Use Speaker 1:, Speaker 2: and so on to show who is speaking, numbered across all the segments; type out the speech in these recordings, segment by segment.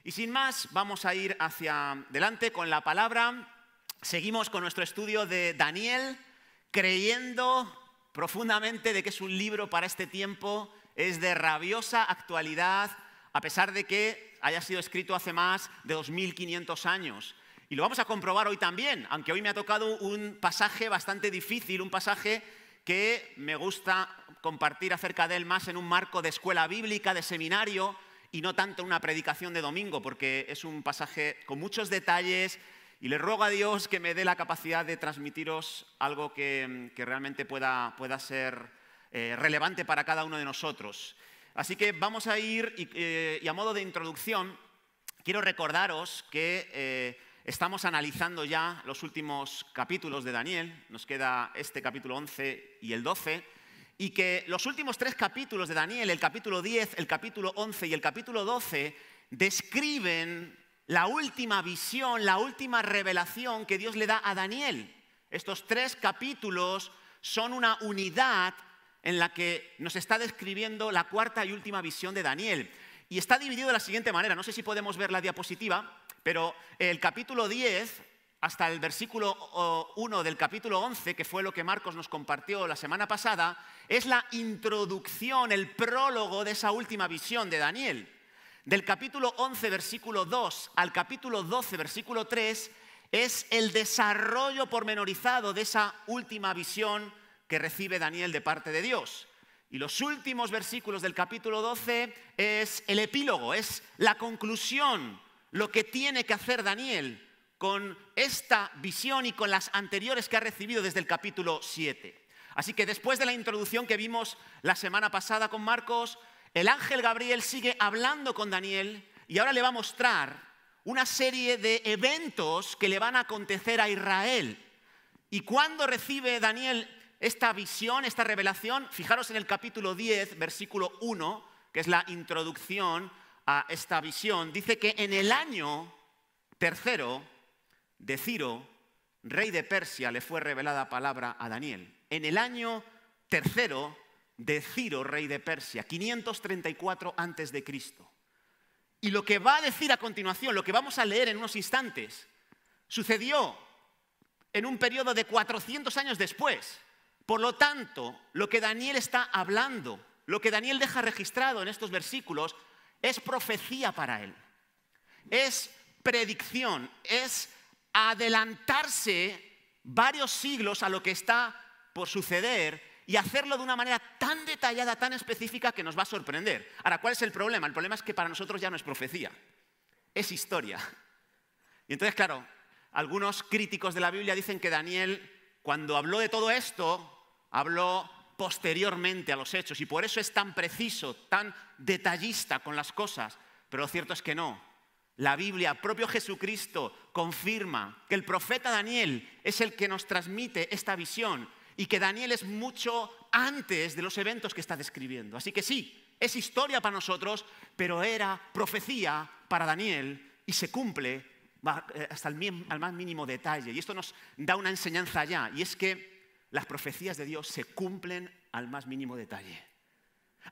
Speaker 1: Y sin más, vamos a ir hacia adelante con la palabra. Seguimos con nuestro estudio de Daniel, creyendo profundamente de que es un libro para este tiempo, es de rabiosa actualidad, a pesar de que haya sido escrito hace más de 2500 años. Y lo vamos a comprobar hoy también, aunque hoy me ha tocado un pasaje bastante difícil, un pasaje que me gusta compartir acerca de él más en un marco de escuela bíblica, de seminario, y no tanto en una predicación de domingo, porque es un pasaje con muchos detalles y le ruego a Dios que me dé la capacidad de transmitiros algo que realmente pueda ser relevante para cada uno de nosotros. Así que vamos a ir y a modo de introducción, quiero recordaros que estamos analizando ya los últimos capítulos de Daniel, nos queda este capítulo 11 y el 12, y que los últimos 3 capítulos de Daniel, el capítulo 10, el capítulo 11 y el capítulo 12, describen la última visión, la última revelación que Dios le da a Daniel. Estos 3 capítulos son una unidad en la que nos está describiendo la cuarta y última visión de Daniel. Y está dividido de la siguiente manera, no sé si podemos ver la diapositiva, pero el capítulo 10 hasta el versículo 1 del capítulo 11, que fue lo que Marcos nos compartió la semana pasada, es la introducción, el prólogo de esa última visión de Daniel. Del capítulo 11, versículo 2 al capítulo 12, versículo 3, es el desarrollo pormenorizado de esa última visión que recibe Daniel de parte de Dios. Y los últimos versículos del capítulo 12 es el epílogo, es la conclusión, lo que tiene que hacer Daniel con esta visión y con las anteriores que ha recibido desde el capítulo 7. Así que después de la introducción que vimos la semana pasada con Marcos, el ángel Gabriel sigue hablando con Daniel y ahora le va a mostrar una serie de eventos que le van a acontecer a Israel. Y cuando recibe Daniel esta visión, esta revelación, fijaros en el capítulo 10, versículo 1, que es la introducción a esta visión, dice que en el año tercero de Ciro, rey de Persia, le fue revelada palabra a Daniel. En el año tercero de Ciro, rey de Persia, 534 antes de Cristo. Y lo que va a decir a continuación, lo que vamos a leer en unos instantes, sucedió en un periodo de 400 años después. Por lo tanto, lo que Daniel está hablando, lo que Daniel deja registrado en estos versículos, es profecía para él. Es predicción, es adelantarse varios siglos a lo que está por suceder y hacerlo de una manera tan detallada, tan específica que nos va a sorprender. Ahora, ¿cuál es el problema? El problema es que para nosotros ya no es profecía, es historia. Y entonces, claro, algunos críticos de la Biblia dicen que Daniel, cuando habló de todo esto, habló posteriormente a los hechos y por eso es tan preciso, tan detallista con las cosas. Pero lo cierto es que no. La Biblia, propio Jesucristo, confirma que el profeta Daniel es el que nos transmite esta visión y que Daniel es mucho antes de los eventos que está describiendo. Así que sí, es historia para nosotros, pero era profecía para Daniel y se cumple hasta al más mínimo detalle. Y esto nos da una enseñanza ya, y es que las profecías de Dios se cumplen al más mínimo detalle.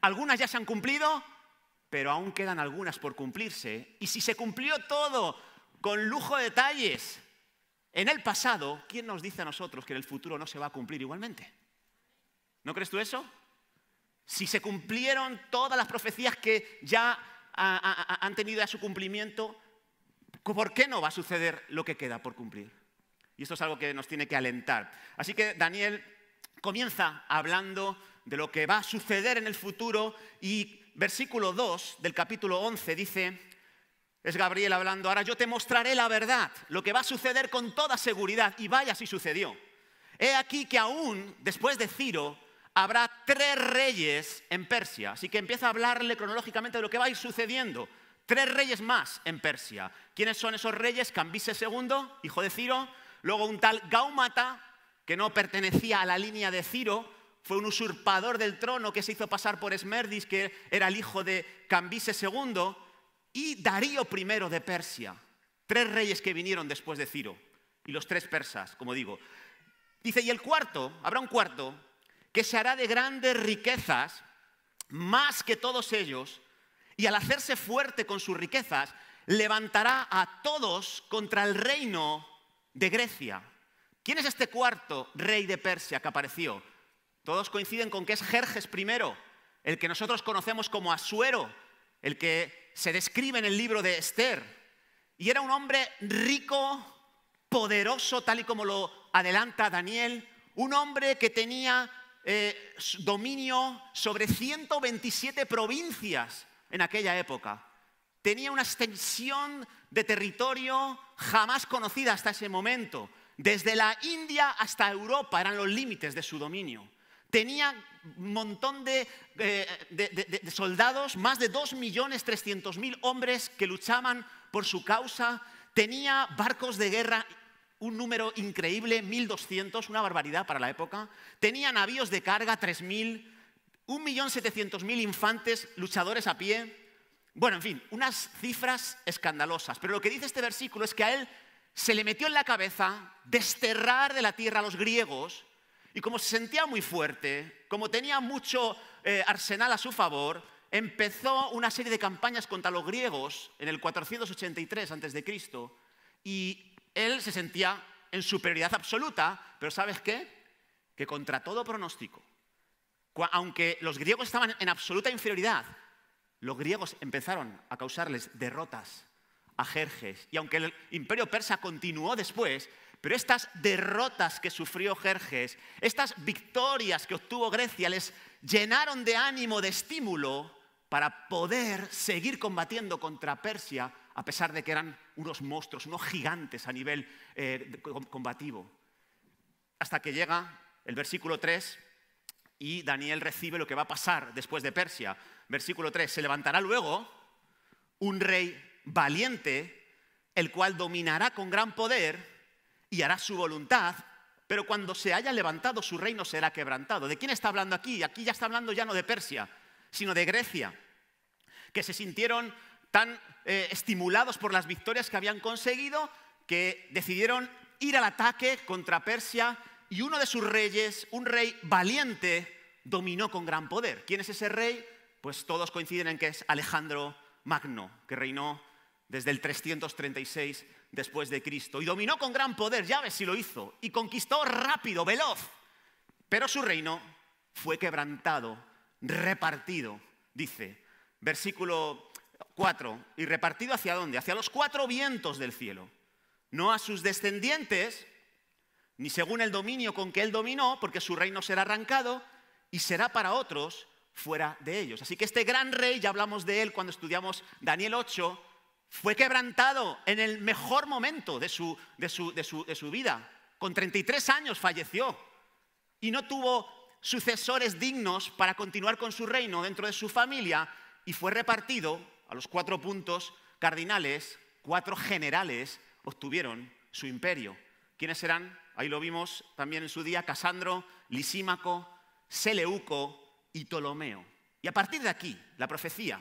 Speaker 1: Algunas ya se han cumplido, pero aún quedan algunas por cumplirse. Y si se cumplió todo con lujo de detalles en el pasado, ¿quién nos dice a nosotros que en el futuro no se va a cumplir igualmente? ¿No crees tú eso? Si se cumplieron todas las profecías que ya han tenido ya su cumplimiento, ¿por qué no va a suceder lo que queda por cumplir? Y esto es algo que nos tiene que alentar. Así que Daniel comienza hablando de lo que va a suceder en el futuro y versículo 2 del capítulo 11 dice, es Gabriel hablando, ahora yo te mostraré la verdad, lo que va a suceder con toda seguridad, y vaya si sucedió. He aquí que aún después de Ciro habrá 3 reyes en Persia, así que empieza a hablarle cronológicamente de lo que va a ir sucediendo. 3 reyes más en Persia. ¿Quiénes son esos reyes? Cambises II, hijo de Ciro, luego un tal Gaumata, que no pertenecía a la línea de Ciro, fue un usurpador del trono que se hizo pasar por Esmerdis, que era el hijo de Cambises II, y Darío I de Persia. 3 reyes que vinieron después de Ciro, y los 3 persas, como digo. Dice, y el cuarto, habrá un cuarto, que se hará de grandes riquezas, más que todos ellos, y al hacerse fuerte con sus riquezas, levantará a todos contra el reino de Grecia. ¿Quién es este cuarto rey de Persia que apareció? Todos coinciden con que es Jerjes I, el que nosotros conocemos como Asuero, el que se describe en el libro de Esther. Y era un hombre rico, poderoso, tal y como lo adelanta Daniel, un hombre que tenía dominio sobre 127 provincias en aquella época. Tenía una extensión de territorio jamás conocida hasta ese momento. Desde la India hasta Europa eran los límites de su dominio. Tenía un montón de soldados, más de 2.300.000 hombres que luchaban por su causa. Tenía barcos de guerra, un número increíble, 1.200, una barbaridad para la época. Tenía navíos de carga, 3.000, 1.700.000 infantes, luchadores a pie. Bueno, en fin, unas cifras escandalosas. Pero lo que dice este versículo es que a él se le metió en la cabeza desterrar de la tierra a los griegos, y como se sentía muy fuerte, como tenía mucho arsenal a su favor, empezó una serie de campañas contra los griegos en el 483 a.C. y él se sentía en superioridad absoluta, pero ¿sabes qué? Que contra todo pronóstico, aunque los griegos estaban en absoluta inferioridad, los griegos empezaron a causarles derrotas a Jerjes. Y aunque el imperio persa continuó después, pero estas derrotas que sufrió Jerjes, estas victorias que obtuvo Grecia, les llenaron de ánimo, de estímulo, para poder seguir combatiendo contra Persia, a pesar de que eran unos monstruos, unos gigantes a nivel combativo. Hasta que llega el versículo 3 y Daniel recibe lo que va a pasar después de Persia. Versículo 3, se levantará luego un rey valiente, el cual dominará con gran poder y hará su voluntad, pero cuando se haya levantado su reino será quebrantado. ¿De quién está hablando aquí? Aquí ya está hablando ya no de Persia, sino de Grecia, que se sintieron tan estimulados por las victorias que habían conseguido que decidieron ir al ataque contra Persia, y uno de sus reyes, un rey valiente, dominó con gran poder. ¿Quién es ese rey? Pues todos coinciden en que es Alejandro Magno, que reinó desde el 336 después de Cristo. Y dominó con gran poder, ya ves si lo hizo, y conquistó rápido, veloz. Pero su reino fue quebrantado, repartido, dice, versículo 4, ¿y repartido hacia dónde? Hacia los 4 vientos del cielo, no a sus descendientes, ni según el dominio con que él dominó, porque su reino será arrancado y será para otros fuera de ellos. Así que este gran rey, ya hablamos de él cuando estudiamos Daniel 8, fue quebrantado en el mejor momento de su vida. Con 33 años falleció y no tuvo sucesores dignos para continuar con su reino dentro de su familia, y fue repartido a los 4 puntos cardinales. 4 generales obtuvieron su imperio. ¿Quiénes eran? Ahí lo vimos también en su día: Casandro, Lisímaco, Seleuco y Ptolomeo. Y a partir de aquí, la profecía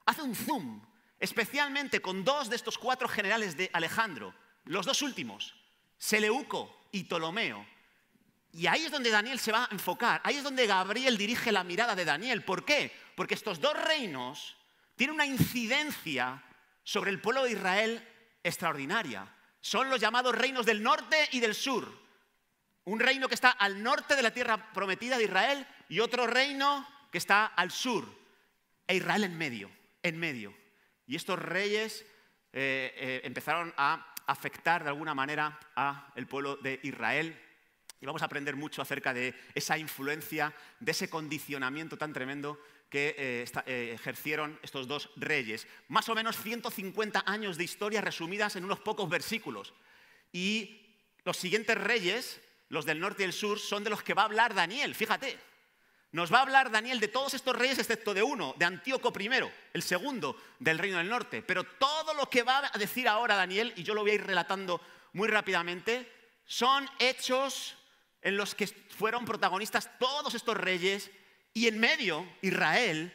Speaker 1: hace un zoom, especialmente con 2 de estos 4 generales de Alejandro, los 2 últimos, Seleuco y Ptolomeo. Y ahí es donde Daniel se va a enfocar, ahí es donde Gabriel dirige la mirada de Daniel. ¿Por qué? Porque estos 2 reinos tienen una incidencia sobre el pueblo de Israel extraordinaria. Son los llamados reinos del norte y del sur. Un reino que está al norte de la tierra prometida de Israel y otro reino que está al sur, e Israel en medio. Y estos reyes empezaron a afectar de alguna manera al pueblo de Israel. Y vamos a aprender mucho acerca de esa influencia, de ese condicionamiento tan tremendo que ejercieron estos 2 reyes. Más o menos 150 años de historia resumidas en unos pocos versículos. Y los siguientes reyes, los del norte y el sur, son de los que va a hablar Daniel. Fíjate, nos va a hablar Daniel de todos estos reyes excepto de uno, de Antíoco I, el segundo del reino del norte. Pero todo lo que va a decir ahora Daniel, y yo lo voy a ir relatando muy rápidamente, son hechos en los que fueron protagonistas todos estos reyes, y en medio Israel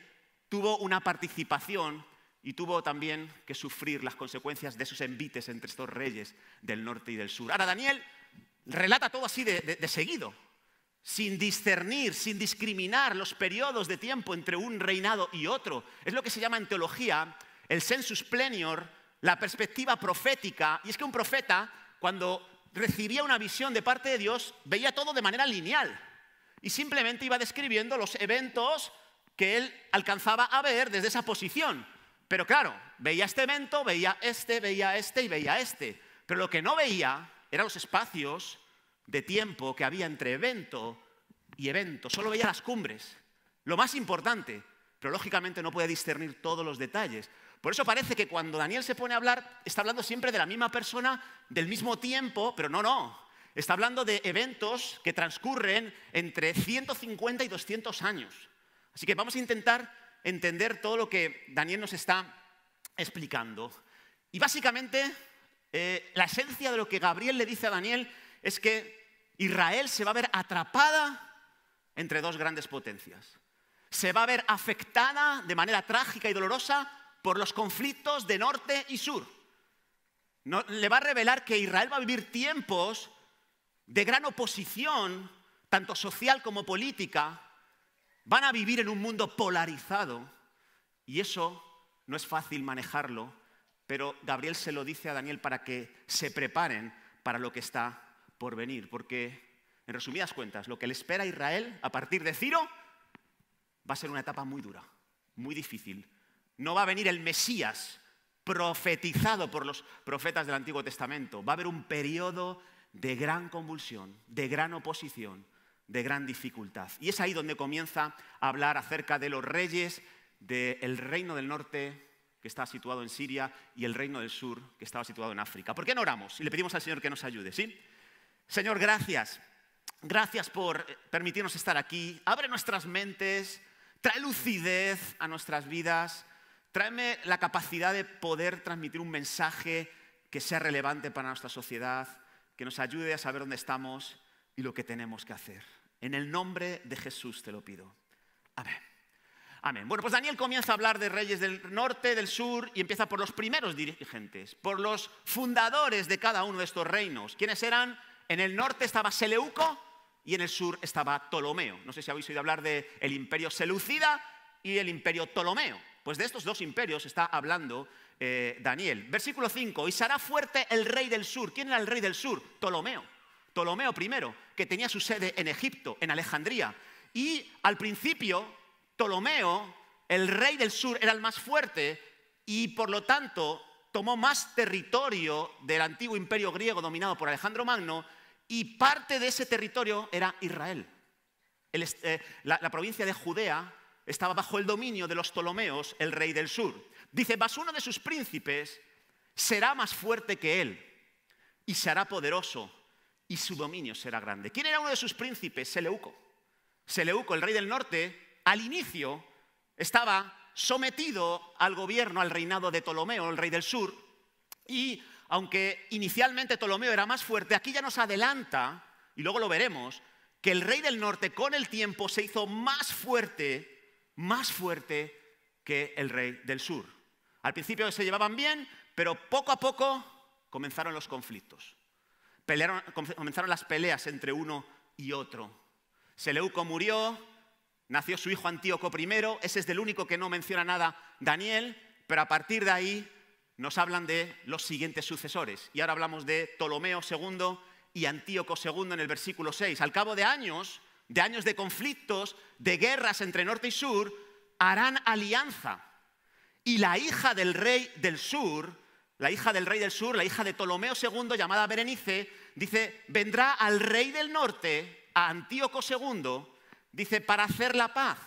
Speaker 1: tuvo una participación y tuvo también que sufrir las consecuencias de esos envites entre estos reyes del norte y del sur. Ahora Daniel relata todo así de seguido. sin discernir, sin discriminar los periodos de tiempo entre un reinado y otro. Es lo que se llama en teología el sensus plenior, la perspectiva profética. Y es que un profeta, cuando recibía una visión de parte de Dios, veía todo de manera lineal y simplemente iba describiendo los eventos que él alcanzaba a ver desde esa posición. Pero claro, veía este evento, veía este y veía este. Pero lo que no veía eran los espacios de tiempo que había entre evento y evento. Solo veía las cumbres, lo más importante, pero lógicamente no puede discernir todos los detalles. Por eso parece que cuando Daniel se pone a hablar, está hablando siempre de la misma persona, del mismo tiempo, pero no. Está hablando de eventos que transcurren entre 150 y 200 años. Así que vamos a intentar entender todo lo que Daniel nos está explicando. Y básicamente, la esencia de lo que Gabriel le dice a Daniel es que Israel se va a ver atrapada entre dos grandes potencias. Se va a ver afectada de manera trágica y dolorosa por los conflictos de norte y sur. Le va a revelar que Israel va a vivir tiempos de gran oposición, tanto social como política. Van a vivir en un mundo polarizado y eso no es fácil manejarlo, pero Gabriel se lo dice a Daniel para que se preparen para lo que está por venir, porque en resumidas cuentas, lo que le espera a Israel a partir de Ciro va a ser una etapa muy dura, muy difícil. No va a venir el Mesías profetizado por los profetas del Antiguo Testamento. Va a haber un periodo de gran convulsión, de gran oposición, de gran dificultad. Y es ahí donde comienza a hablar acerca de los reyes del reino del norte, que estaba situado en Siria, y el reino del sur, que estaba situado en África. ¿Por qué no oramos? Y le pedimos al Señor que nos ayude, ¿sí? Señor, gracias. Gracias por permitirnos estar aquí. Abre nuestras mentes, trae lucidez a nuestras vidas. Tráeme la capacidad de poder transmitir un mensaje que sea relevante para nuestra sociedad, que nos ayude a saber dónde estamos y lo que tenemos que hacer. En el nombre de Jesús te lo pido. Amén. Amén. Bueno, pues Daniel comienza a hablar de reyes del norte, del sur, y empieza por los primeros dirigentes, por los fundadores de cada uno de estos reinos. ¿Quiénes eran? En el norte estaba Seleuco y en el sur estaba Ptolomeo. No sé si habéis oído hablar del imperio seleucida y el imperio Ptolomeo. Pues de estos dos imperios está hablando Daniel. Versículo 5, y será fuerte el rey del sur. ¿Quién era el rey del sur? Ptolomeo. Ptolomeo I, que tenía su sede en Egipto, en Alejandría. Y al principio, Ptolomeo, el rey del sur, era el más fuerte y por lo tanto tomó más territorio del antiguo imperio griego dominado por Alejandro Magno, y parte de ese territorio era Israel. La provincia de Judea estaba bajo el dominio de los Ptolomeos, el rey del sur. Dice, mas uno de sus príncipes será más fuerte que él y se hará poderoso y su dominio será grande. ¿Quién era uno de sus príncipes? Seleuco. Seleuco, el rey del norte, al inicio estaba sometido al gobierno, al reinado de Ptolomeo, el rey del sur, y aunque inicialmente Ptolomeo era más fuerte, aquí ya nos adelanta, y luego lo veremos, que el rey del norte con el tiempo se hizo más fuerte que el rey del sur. Al principio se llevaban bien, pero poco a poco comenzaron los conflictos. Comenzaron las peleas entre uno y otro. Seleuco murió, nació su hijo Antíoco I, ese es del único que no menciona nada Daniel, pero a partir de ahí nos hablan de los siguientes sucesores. Y ahora hablamos de Ptolomeo II y Antíoco II en el versículo 6. Al cabo de años de conflictos, de guerras entre norte y sur, harán alianza. Y la hija del rey del sur, la hija de Ptolomeo II, llamada Berenice, dice, vendrá al rey del norte, a Antíoco II, dice, para hacer la paz,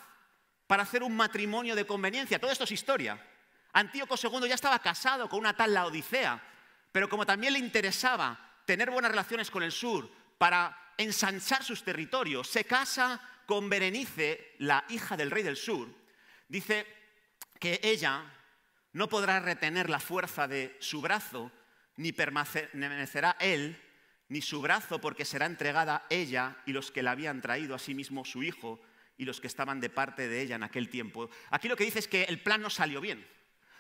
Speaker 1: para hacer un matrimonio de conveniencia. Todo esto es historia. Antíoco II ya estaba casado con una tal Laodicea, pero como también le interesaba tener buenas relaciones con el sur para ensanchar sus territorios, se casa con Berenice, la hija del rey del sur. Dice que ella no podrá retener la fuerza de su brazo, ni permanecerá él, ni su brazo, porque será entregada ella y los que la habían traído, asimismo su hijo, y los que estaban de parte de ella en aquel tiempo. Aquí lo que dice es que el plan no salió bien.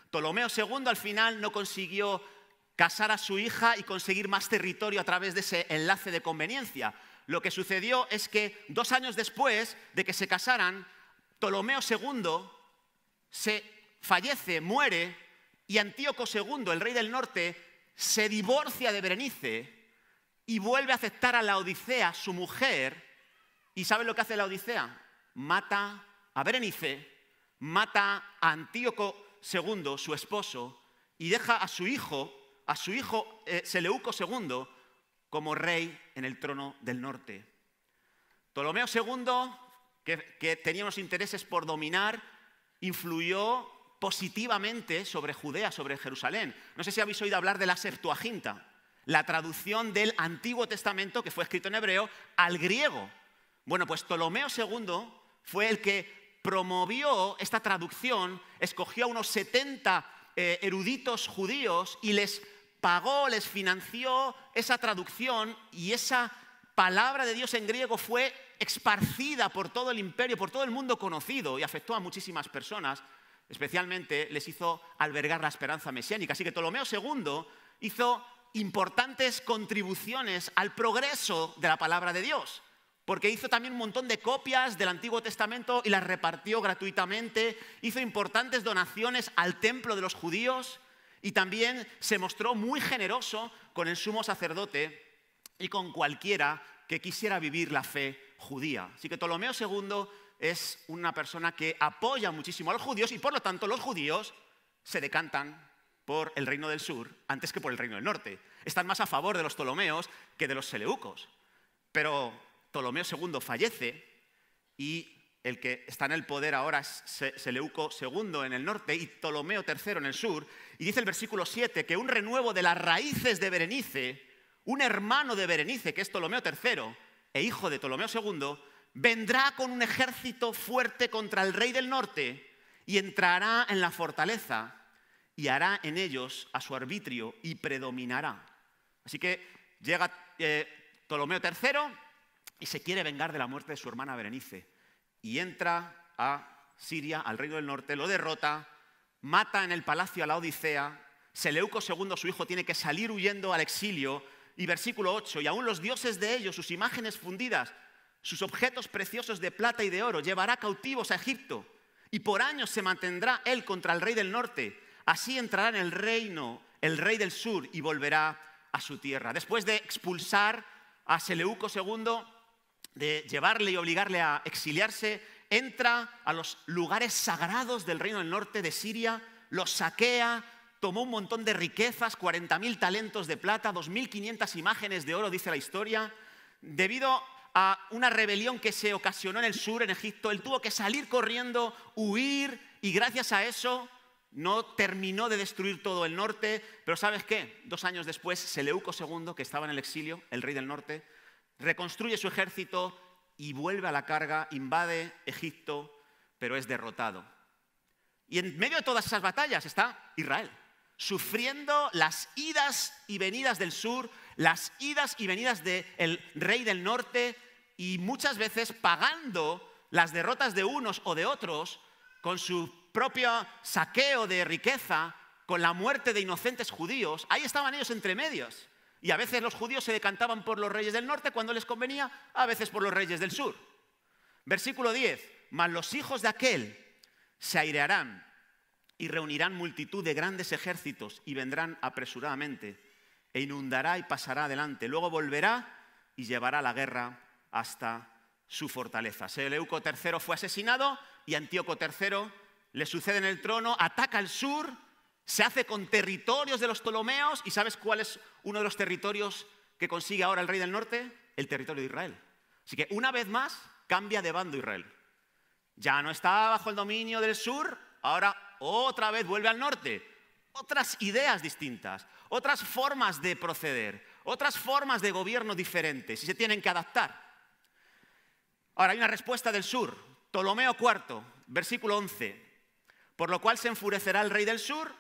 Speaker 1: Ptolomeo II al final no consiguió casar a su hija y conseguir más territorio a través de ese enlace de conveniencia. lo que sucedió es que 2 años después de que se casaran, Ptolomeo II fallece, muere, y Antíoco II, el rey del norte, se divorcia de Berenice y vuelve a aceptar a Laodicea, su mujer. ¿Y saben lo que hace Laodicea? Mata a Berenice, mata a Antíoco II, su esposo, y deja a su hijo Seleuco II, como rey en el trono del norte. Ptolomeo II, que tenía unos intereses por dominar, influyó positivamente sobre Judea, sobre Jerusalén. No sé si habéis oído hablar de la Septuaginta, la traducción del Antiguo Testamento que fue escrito en hebreo al griego. Bueno, pues Ptolomeo II fue el que promovió esta traducción, escogió a unos 70 eruditos judíos y les pagó, les financió esa traducción, y esa palabra de Dios en griego fue esparcida por todo el imperio, por todo el mundo conocido, y afectó a muchísimas personas. Especialmente les hizo albergar la esperanza mesiánica. Así que Ptolomeo II hizo importantes contribuciones al progreso de la palabra de Dios, porque hizo también un montón de copias del Antiguo Testamento y las repartió gratuitamente, hizo importantes donaciones al templo de los judíos, y también se mostró muy generoso con el sumo sacerdote y con cualquiera que quisiera vivir la fe judía. Así que Ptolomeo II es una persona que apoya muchísimo a los judíos, y por lo tanto los judíos se decantan por el reino del sur antes que por el reino del norte. Están más a favor de los Ptolomeos que de los seleucos. Pero Ptolomeo II fallece, y el que está en el poder ahora es Seleuco II en el norte y Ptolomeo III en el sur. Y dice el versículo 7 que un renuevo de las raíces de Berenice, un hermano de Berenice, que es Ptolomeo III e hijo de Ptolomeo II, vendrá con un ejército fuerte contra el rey del norte y entrará en la fortaleza y hará en ellos a su arbitrio y predominará. Así que llega Ptolomeo III y se quiere vengar de la muerte de su hermana Berenice, y entra a Siria, al reino del norte, lo derrota, mata en el palacio a Laodicea. Seleuco II, su hijo, tiene que salir huyendo al exilio. Y versículo 8, y aún los dioses de ellos, sus imágenes fundidas, sus objetos preciosos de plata y de oro, llevará cautivos a Egipto, y por años se mantendrá él contra el rey del norte. Así entrará en el reino el rey del sur y volverá a su tierra. Después de expulsar a Seleuco II, de llevarle y obligarle a exiliarse, entra a los lugares sagrados del reino del norte de Siria, los saquea, tomó un montón de riquezas, 40.000 talentos de plata, 2.500 imágenes de oro, dice la historia. Debido a una rebelión que se ocasionó en el sur, en Egipto, él tuvo que salir corriendo, huir, y gracias a eso no terminó de destruir todo el norte. Pero ¿sabes qué? 2 años después, Seleuco II, que estaba en el exilio, el rey del norte, reconstruye su ejército y vuelve a la carga, invade Egipto, pero es derrotado. Y en medio de todas esas batallas está Israel, sufriendo las idas y venidas del sur, las idas y venidas del rey del norte, y muchas veces pagando las derrotas de unos o de otros con su propio saqueo de riqueza, con la muerte de inocentes judíos. Ahí estaban ellos entre medios. Y a veces los judíos se decantaban por los reyes del norte cuando les convenía, a veces por los reyes del sur. Versículo 10, mas los hijos de aquel se airearán y reunirán multitud de grandes ejércitos y vendrán apresuradamente, e inundará y pasará adelante. Luego volverá y llevará la guerra hasta su fortaleza. Seleuco III fue asesinado y Antíoco III le sucede en el trono, ataca el sur, se hace con territorios de los Ptolomeos. ¿Y sabes cuál es uno de los territorios que consigue ahora el rey del norte? El territorio de Israel. Así que una vez más cambia de bando Israel. Ya no está bajo el dominio del sur, ahora otra vez vuelve al norte. Otras ideas distintas, otras formas de proceder, otras formas de gobierno diferentes, y se tienen que adaptar. Ahora hay una respuesta del sur. Ptolomeo IV, versículo 11. Por lo cual se enfurecerá el rey del sur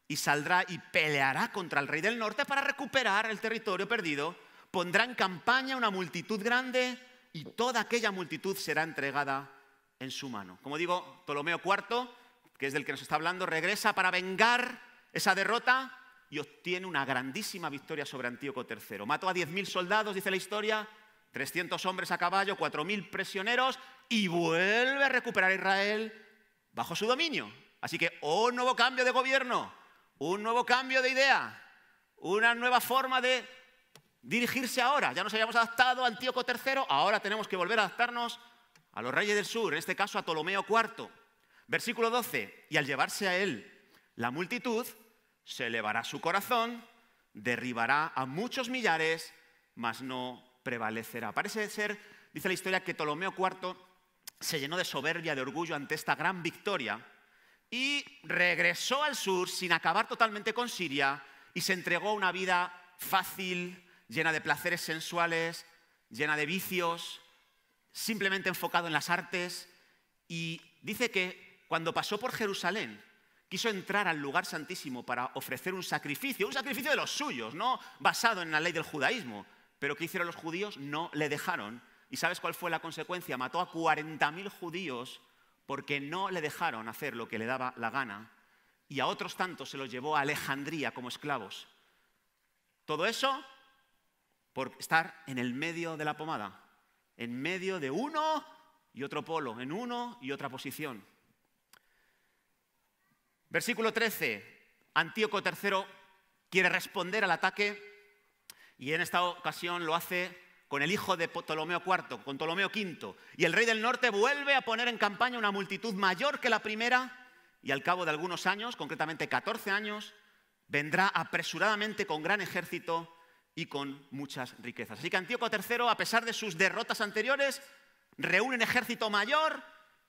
Speaker 1: y saldrá y peleará contra el rey del norte para recuperar el territorio perdido. Pondrá en campaña una multitud grande y toda aquella multitud será entregada en su mano. Como digo, Ptolomeo IV, que es del que nos está hablando, regresa para vengar esa derrota y obtiene una grandísima victoria sobre Antíoco III. Mató a 10.000 soldados, dice la historia, 300 hombres a caballo, 4.000 prisioneros y vuelve a recuperar Israel bajo su dominio. Así que un nuevo cambio de gobierno, un nuevo cambio de idea, una nueva forma de dirigirse ahora. Ya nos habíamos adaptado a Antíoco III, ahora tenemos que volver a adaptarnos a los reyes del sur, en este caso a Ptolomeo IV. Versículo 12, y al llevarse a él la multitud, se elevará su corazón, derribará a muchos millares, mas no prevalecerá. Parece ser, dice la historia, que Ptolomeo IV se llenó de soberbia, de orgullo ante esta gran victoria y regresó al sur sin acabar totalmente con Siria y se entregó a una vida fácil, llena de placeres sensuales, llena de vicios, simplemente enfocado en las artes. Y dice que cuando pasó por Jerusalén, quiso entrar al lugar santísimo para ofrecer un sacrificio de los suyos, no basado en la ley del judaísmo. Pero ¿qué hicieron los judíos? No le dejaron. ¿Y sabes cuál fue la consecuencia? Mató a 40.000 judíos porque no le dejaron hacer lo que le daba la gana. Y a otros tantos se los llevó a Alejandría como esclavos. Todo eso por estar en el medio de la pomada, en medio de uno y otro polo, en uno y otra posición. Versículo 13. Antíoco III quiere responder al ataque y en esta ocasión lo hace con el hijo de Ptolomeo IV, con Ptolomeo V. Y el rey del norte vuelve a poner en campaña una multitud mayor que la primera y al cabo de algunos años, concretamente 14 años, vendrá apresuradamente con gran ejército y con muchas riquezas. Así que Antíoco III, a pesar de sus derrotas anteriores, reúne un ejército mayor,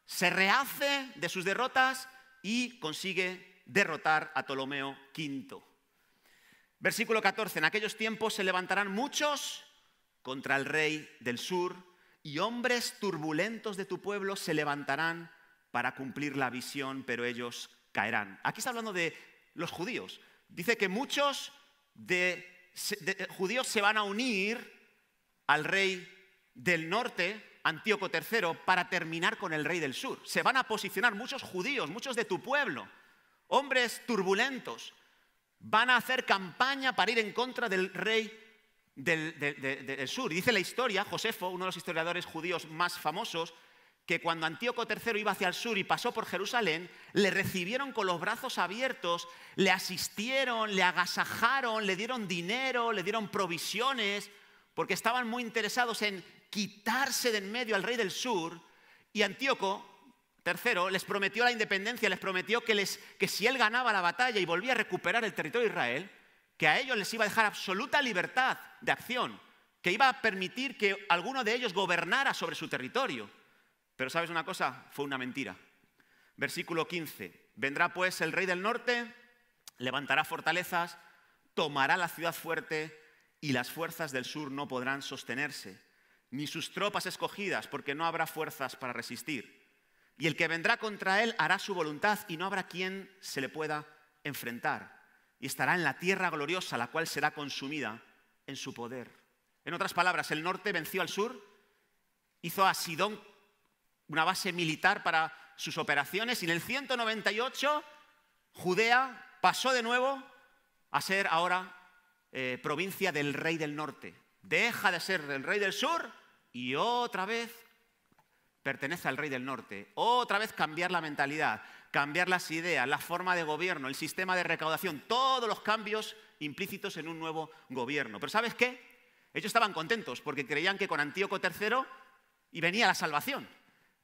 Speaker 1: se rehace de sus derrotas y consigue derrotar a Ptolomeo V. Versículo 14. En aquellos tiempos se levantarán muchos contra el rey del sur y hombres turbulentos de tu pueblo se levantarán para cumplir la visión, pero ellos caerán. Aquí está hablando de los judíos. Dice que muchos de judíos se van a unir al rey del norte, Antíoco III, para terminar con el rey del sur. Se van a posicionar muchos judíos, muchos de tu pueblo, hombres turbulentos, van a hacer campaña para ir en contra del rey del sur. Y dice la historia, Josefo, uno de los historiadores judíos más famosos, que cuando Antíoco III iba hacia el sur y pasó por Jerusalén, le recibieron con los brazos abiertos, le asistieron, le agasajaron, le dieron dinero, le dieron provisiones, porque estaban muy interesados en quitarse de en medio al rey del sur. Y Antíoco III les prometió la independencia, les prometió que si él ganaba la batalla y volvía a recuperar el territorio de Israel, que a ellos les iba a dejar absoluta libertad de acción, que iba a permitir que alguno de ellos gobernara sobre su territorio. Pero ¿sabes una cosa? Fue una mentira. Versículo 15. Vendrá pues el rey del norte, levantará fortalezas, tomará la ciudad fuerte y las fuerzas del sur no podrán sostenerse, ni sus tropas escogidas, porque no habrá fuerzas para resistir. Y el que vendrá contra él hará su voluntad y no habrá quien se le pueda enfrentar. Y estará en la tierra gloriosa, la cual será consumida en su poder. En otras palabras, el norte venció al sur, hizo a Sidón una base militar para sus operaciones y en el 198 Judea pasó de nuevo a ser ahora provincia del rey del norte. Deja de ser el rey del sur y otra vez pertenece al rey del norte. Otra vez cambiar la mentalidad, cambiar las ideas, la forma de gobierno, el sistema de recaudación, todos los cambios implícitos en un nuevo gobierno. Pero ¿sabes qué? Ellos estaban contentos porque creían que con Antíoco III y venía la salvación,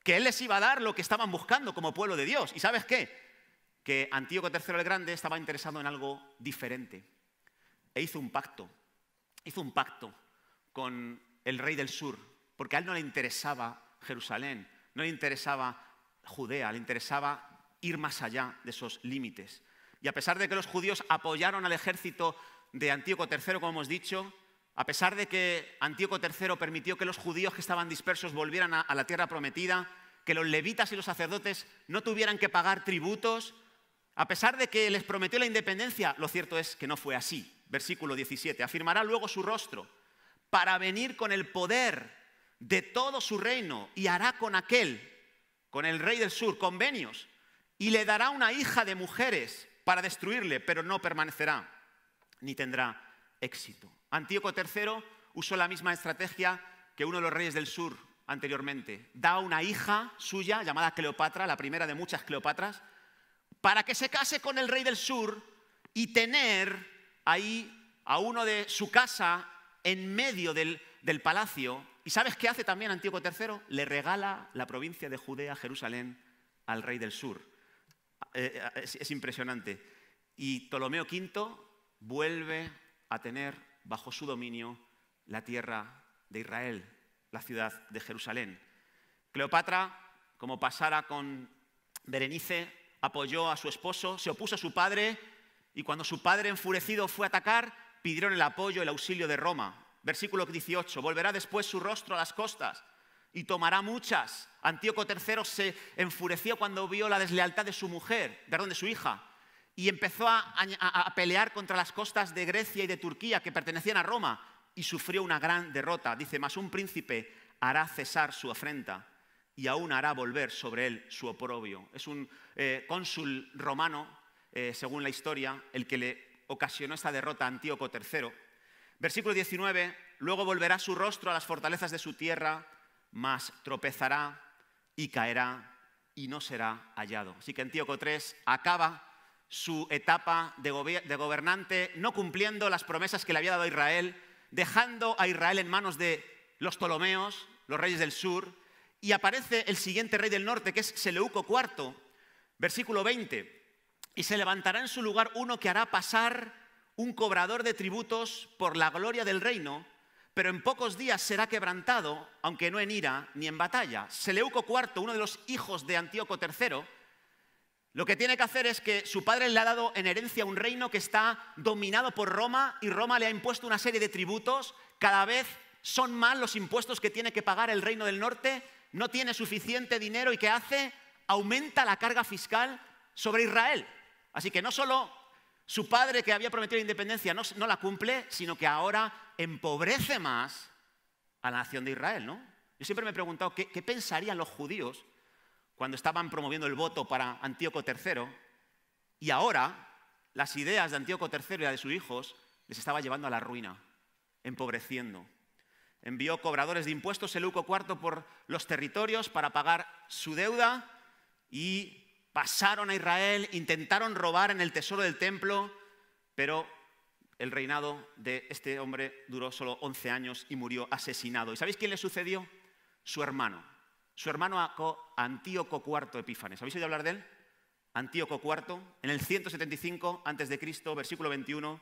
Speaker 1: que él les iba a dar lo que estaban buscando como pueblo de Dios. ¿Y sabes qué? Que Antíoco III el Grande estaba interesado en algo diferente. E hizo un pacto con el rey del sur, porque a él no le interesaba Jerusalén, no le interesaba Judea, le interesaba ir más allá de esos límites. Y a pesar de que los judíos apoyaron al ejército de Antíoco III, como hemos dicho, a pesar de que Antíoco III permitió que los judíos que estaban dispersos volvieran a la tierra prometida, que los levitas y los sacerdotes no tuvieran que pagar tributos, a pesar de que les prometió la independencia, lo cierto es que no fue así. Versículo 17. Afirmará luego su rostro para venir con el poder de todo su reino y hará con el rey del sur, convenios, y le dará una hija de mujeres para destruirle, pero no permanecerá ni tendrá éxito. Antíoco III usó la misma estrategia que uno de los reyes del sur anteriormente. Da una hija suya llamada Cleopatra, la primera de muchas Cleopatras, para que se case con el rey del sur y tener ahí a uno de su casa en medio del palacio. ¿Y sabes qué hace también Antíoco III? Le regala la provincia de Judea, Jerusalén, al rey del sur. Es impresionante. Y Ptolomeo V vuelve a tener bajo su dominio la tierra de Israel, la ciudad de Jerusalén. Cleopatra, como pasara con Berenice, apoyó a su esposo, se opuso a su padre, y cuando su padre enfurecido fue a atacar, pidieron el apoyo, el auxilio de Roma. Versículo 18, volverá después su rostro a las costas y tomará muchas. Antíoco III se enfureció cuando vio la deslealtad de su hija, y empezó a pelear contra las costas de Grecia y de Turquía que pertenecían a Roma, y sufrió una gran derrota. Dice, mas un príncipe hará cesar su afrenta y aún hará volver sobre él su oprobio. Es un cónsul romano, según la historia, el que le ocasionó esta derrota a Antíoco III. Versículo 19, luego volverá su rostro a las fortalezas de su tierra, mas tropezará y caerá y no será hallado. Así que Antíoco III acaba su etapa de gobernante no cumpliendo las promesas que le había dado a Israel, dejando a Israel en manos de los Ptolomeos, los reyes del sur, y aparece el siguiente rey del norte, que es Seleuco IV, versículo 20, y se levantará en su lugar uno que hará pasar un cobrador de tributos por la gloria del reino, pero en pocos días será quebrantado, aunque no en ira ni en batalla. Seleuco IV, uno de los hijos de Antíoco III, lo que tiene que hacer es que su padre le ha dado en herencia un reino que está dominado por Roma, y Roma le ha impuesto una serie de tributos. Cada vez son más los impuestos que tiene que pagar el reino del norte, no tiene suficiente dinero, y ¿qué hace? Aumenta la carga fiscal sobre Israel. Así que no solo su padre, que había prometido la independencia, no la cumple, sino que ahora empobrece más a la nación de Israel, ¿no? Yo siempre me he preguntado qué pensarían los judíos cuando estaban promoviendo el voto para Antíoco III, y ahora las ideas de Antíoco III y las de sus hijos les estaba llevando a la ruina, empobreciendo. Envió cobradores de impuestos Seleuco IV por los territorios para pagar su deuda, y pasaron a Israel, intentaron robar en el tesoro del templo, pero el reinado de este hombre duró solo 11 años y murió asesinado. ¿Y sabéis quién le sucedió? Su hermano Antíoco IV Epífanes. ¿Habéis oído hablar de él? Antíoco IV, en el 175 a.C., versículo 21,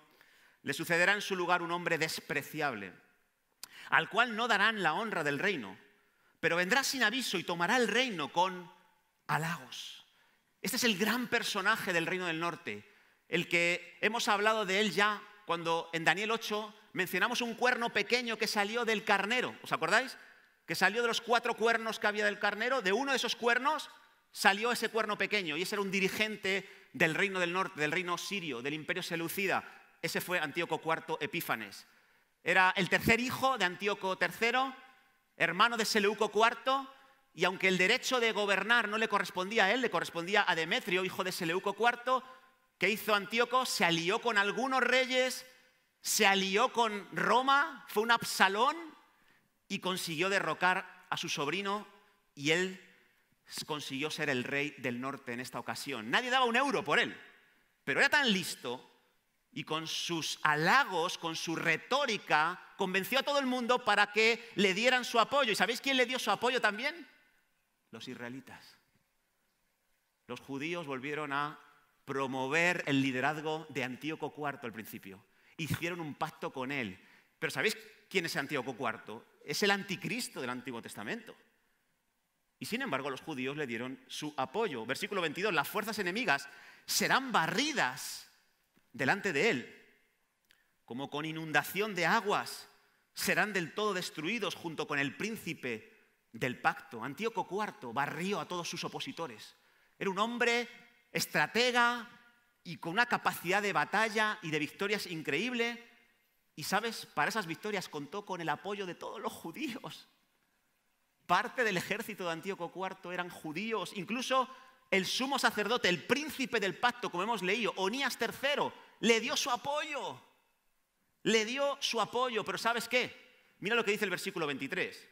Speaker 1: le sucederá en su lugar un hombre despreciable, al cual no darán la honra del reino, pero vendrá sin aviso y tomará el reino con halagos. Este es el gran personaje del reino del norte, el que hemos hablado de él ya cuando en Daniel 8 mencionamos un cuerno pequeño que salió del carnero. ¿Os acordáis? Que salió de los 4 cuernos que había del carnero. De uno de esos cuernos salió ese cuerno pequeño, y ese era un dirigente del reino del norte, del reino sirio, del imperio seleucida. Ese fue Antíoco IV Epífanes. Era el tercer hijo de Antíoco III, hermano de Seleuco IV, y aunque el derecho de gobernar no le correspondía a él, le correspondía a Demetrio, hijo de Seleuco IV, ¿qué hizo Antíoco? Se alió con algunos reyes, se alió con Roma, fue un Absalón, y consiguió derrocar a su sobrino, y él consiguió ser el rey del norte en esta ocasión. Nadie daba un euro por él, pero era tan listo, y con sus halagos, con su retórica, convenció a todo el mundo para que le dieran su apoyo. ¿Y sabéis quién le dio su apoyo también? Los israelitas. Los judíos volvieron a promover el liderazgo de Antíoco IV al principio. Hicieron un pacto con él. Pero ¿sabéis quién es Antíoco IV? Es el anticristo del Antiguo Testamento. Y sin embargo los judíos le dieron su apoyo. Versículo 22, las fuerzas enemigas serán barridas delante de él, como con inundación de aguas, serán del todo destruidos junto con el príncipe del pacto. Antíoco IV barrió a todos sus opositores. Era un hombre estratega y con una capacidad de batalla y de victorias increíble. Y sabes, para esas victorias contó con el apoyo de todos los judíos. Parte del ejército de Antíoco IV eran judíos. Incluso el sumo sacerdote, el príncipe del pacto, como hemos leído, Onías III, le dio su apoyo. Le dio su apoyo, pero ¿sabes qué? Mira lo que dice el versículo 23.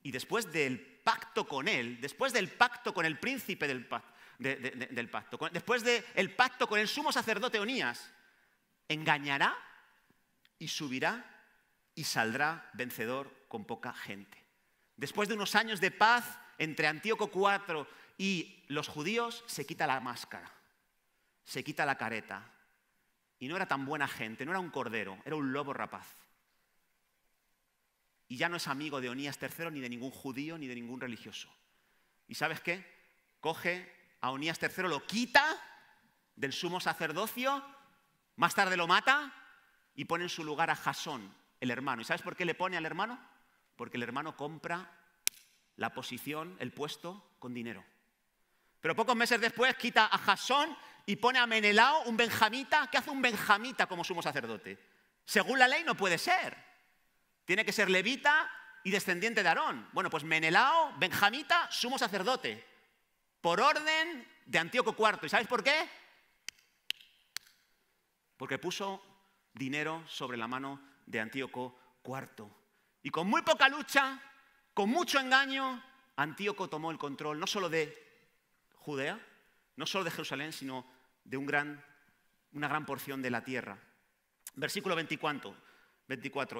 Speaker 1: Y después del pacto con él, después del pacto con el príncipe del pacto, después del pacto con el sumo sacerdote Onías, engañará y subirá y saldrá vencedor con poca gente. Después de unos años de paz entre Antíoco IV y los judíos, se quita la máscara, se quita la careta. Y no era tan buena gente, no era un cordero, era un lobo rapaz. Y ya no es amigo de Onías III, ni de ningún judío, ni de ningún religioso. ¿Y sabes qué? Coge a Onías III, lo quita del sumo sacerdocio, más tarde lo mata y pone en su lugar a Jasón, el hermano. ¿Y sabes por qué le pone al hermano? Porque el hermano compra la posición, el puesto, con dinero. Pero pocos meses después quita a Jasón y pone a Menelao, un benjamita. ¿Qué hace un benjamita como sumo sacerdote? Según la ley no puede ser. Tiene que ser levita y descendiente de Aarón. Bueno, pues Menelao, benjamita, sumo sacerdote. Por orden de Antíoco IV. ¿Y sabes por qué? Porque puso dinero sobre la mano de Antíoco IV. Y con muy poca lucha, con mucho engaño, Antíoco tomó el control no solo de Judea, no solo de Jerusalén, sino de una gran porción de la tierra. Versículo 24.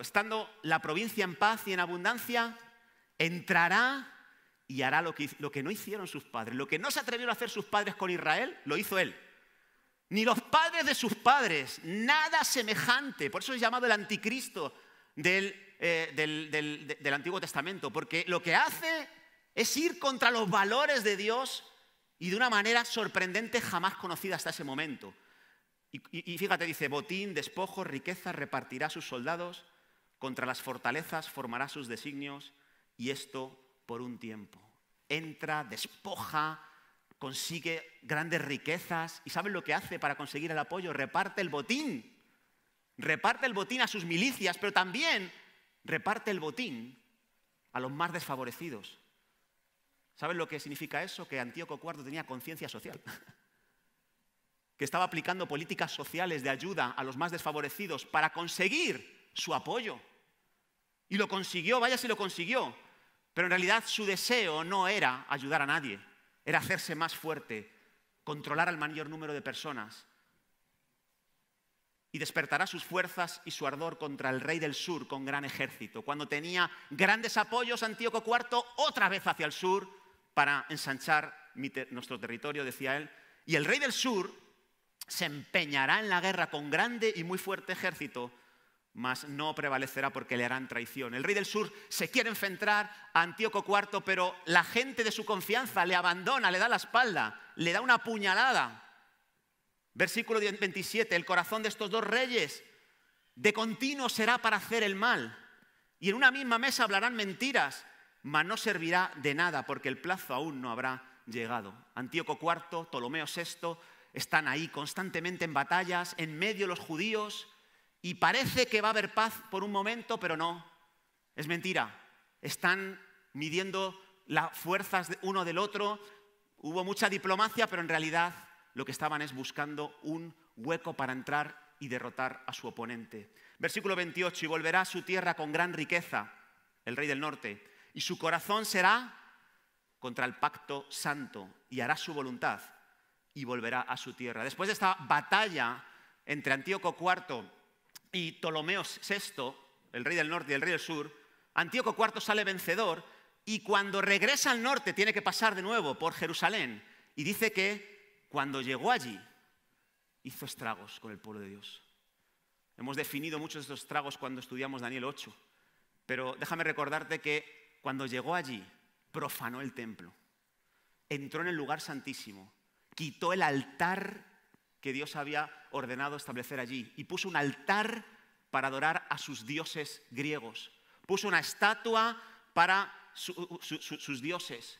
Speaker 1: Estando la provincia en paz y en abundancia, entrará y hará lo que no hicieron sus padres. Lo que no se atrevieron a hacer sus padres con Israel, lo hizo él. Ni los padres de sus padres, nada semejante. Por eso es llamado el anticristo del Antiguo Testamento, porque lo que hace es ir contra los valores de Dios y de una manera sorprendente jamás conocida hasta ese momento. Y fíjate, dice, botín, despojo, riqueza, repartirá a sus soldados, contra las fortalezas formará sus designios, y esto por un tiempo. Entra, despoja, consigue grandes riquezas. ¿Y saben lo que hace para conseguir el apoyo? Reparte el botín. Reparte el botín a sus milicias, pero también reparte el botín a los más desfavorecidos. ¿Saben lo que significa eso? Que Antíoco IV tenía conciencia social. Que estaba aplicando políticas sociales de ayuda a los más desfavorecidos para conseguir su apoyo. Y lo consiguió, vaya si lo consiguió. Pero en realidad su deseo no era ayudar a nadie, era hacerse más fuerte, controlar al mayor número de personas. Y despertará sus fuerzas y su ardor contra el rey del sur con gran ejército. Cuando tenía grandes apoyos, Antíoco IV otra vez hacia el sur para ensanchar nuestro territorio, decía él. Y el rey del sur se empeñará en la guerra con grande y muy fuerte ejército, mas no prevalecerá porque le harán traición. El rey del sur se quiere enfrentar a Antíoco IV, pero la gente de su confianza le abandona, le da la espalda, le da una puñalada. Versículo 27, el corazón de estos dos reyes de continuo será para hacer el mal, y en una misma mesa hablarán mentiras, mas no servirá de nada, porque el plazo aún no habrá llegado. Antíoco IV, Ptolomeo VI, están ahí constantemente en batallas, en medio los judíos, y parece que va a haber paz por un momento, pero no, es mentira. Están midiendo las fuerzas uno del otro, hubo mucha diplomacia, pero en realidad lo que estaban es buscando un hueco para entrar y derrotar a su oponente. Versículo 28, y volverá a su tierra con gran riqueza, el rey del norte, y su corazón será contra el pacto santo, y hará su voluntad, y volverá a su tierra. Después de esta batalla entre Antíoco IV y Ptolomeo VI, el rey del norte y el rey del sur, Antíoco IV sale vencedor y cuando regresa al norte tiene que pasar de nuevo por Jerusalén. Y dice que cuando llegó allí hizo estragos con el pueblo de Dios. Hemos definido muchos de estos estragos cuando estudiamos Daniel 8, pero déjame recordarte que cuando llegó allí profanó el templo, entró en el lugar santísimo, quitó el altar que Dios había ordenado establecer allí y puso un altar para adorar a sus dioses griegos. Puso una estatua para sus dioses.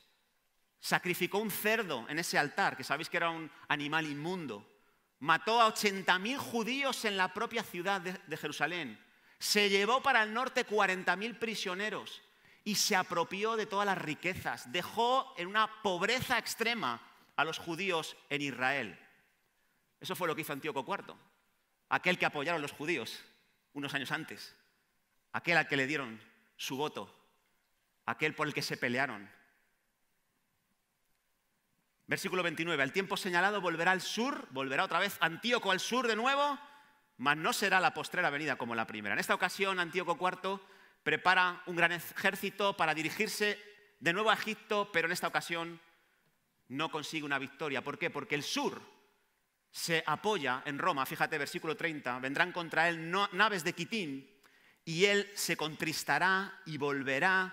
Speaker 1: Sacrificó un cerdo en ese altar, que sabéis que era un animal inmundo. Mató a 80.000 judíos en la propia ciudad de Jerusalén. Se llevó para el norte 40.000 prisioneros y se apropió de todas las riquezas. Dejó en una pobreza extrema a los judíos en Israel. Eso fue lo que hizo Antíoco IV, aquel que apoyaron los judíos unos años antes. aquel al que le dieron su voto, aquel por el que se pelearon. Versículo 29, al tiempo señalado volverá al sur, volverá otra vez Antíoco al sur de nuevo, mas no será la postrera venida como la primera. En esta ocasión Antíoco IV prepara un gran ejército para dirigirse de nuevo a Egipto, pero en esta ocasión no consigue una victoria. ¿Por qué? Porque el sur se apoya en Roma. Fíjate, versículo 30, vendrán contra él naves de Quitín y él se contristará y volverá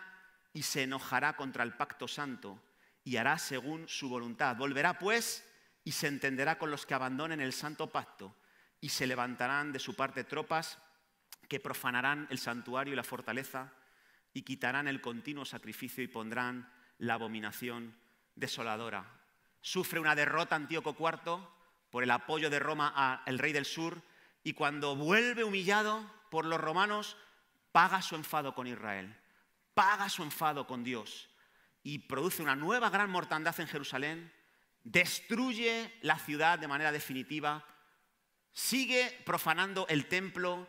Speaker 1: y se enojará contra el pacto santo y hará según su voluntad. Volverá pues y se entenderá con los que abandonen el santo pacto y se levantarán de su parte tropas que profanarán el santuario y la fortaleza y quitarán el continuo sacrificio y pondrán la abominación desoladora. Sufre una derrota Antíoco IV por el apoyo de Roma al rey del sur y cuando vuelve humillado por los romanos paga su enfado con Israel, paga su enfado con Dios y produce una nueva gran mortandad en Jerusalén, destruye la ciudad de manera definitiva, sigue profanando el templo,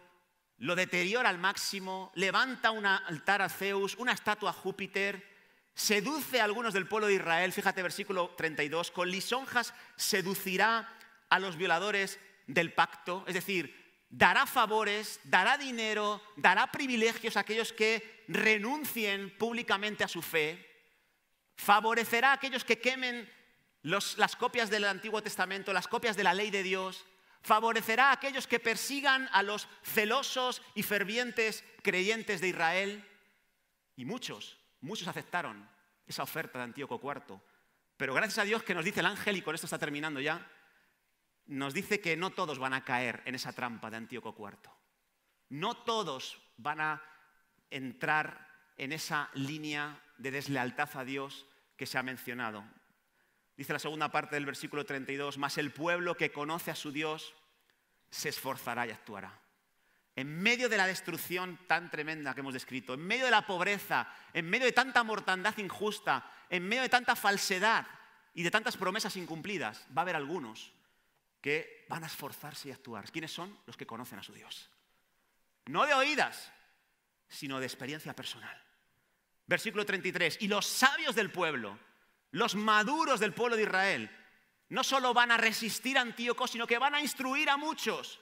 Speaker 1: lo deteriora al máximo, levanta un altar a Zeus, una estatua a Júpiter, seduce a algunos del pueblo de Israel, fíjate versículo 32, con lisonjas seducirá a los violadores del pacto, es decir, dará favores, dará dinero, dará privilegios a aquellos que renuncien públicamente a su fe, favorecerá a aquellos que quemen las copias del Antiguo Testamento, las copias de la ley de Dios, favorecerá a aquellos que persigan a los celosos y fervientes creyentes de Israel. Y muchos aceptaron esa oferta de Antíoco IV. Pero gracias a Dios que nos dice el ángel, y con esto está terminando ya, nos dice que no todos van a caer en esa trampa de Antíoco IV. No todos van a entrar en esa línea de deslealtad a Dios que se ha mencionado. Dice la segunda parte del versículo 32, mas el pueblo que conoce a su Dios se esforzará y actuará. En medio de la destrucción tan tremenda que hemos descrito, en medio de la pobreza, en medio de tanta mortandad injusta, en medio de tanta falsedad y de tantas promesas incumplidas, va a haber algunos que van a esforzarse y actuar. ¿Quiénes son? Los que conocen a su Dios. No de oídas, sino de experiencia personal. Versículo 33, y los sabios del pueblo, los maduros del pueblo de Israel, no solo van a resistir a Antíoco, sino que van a instruir a muchos.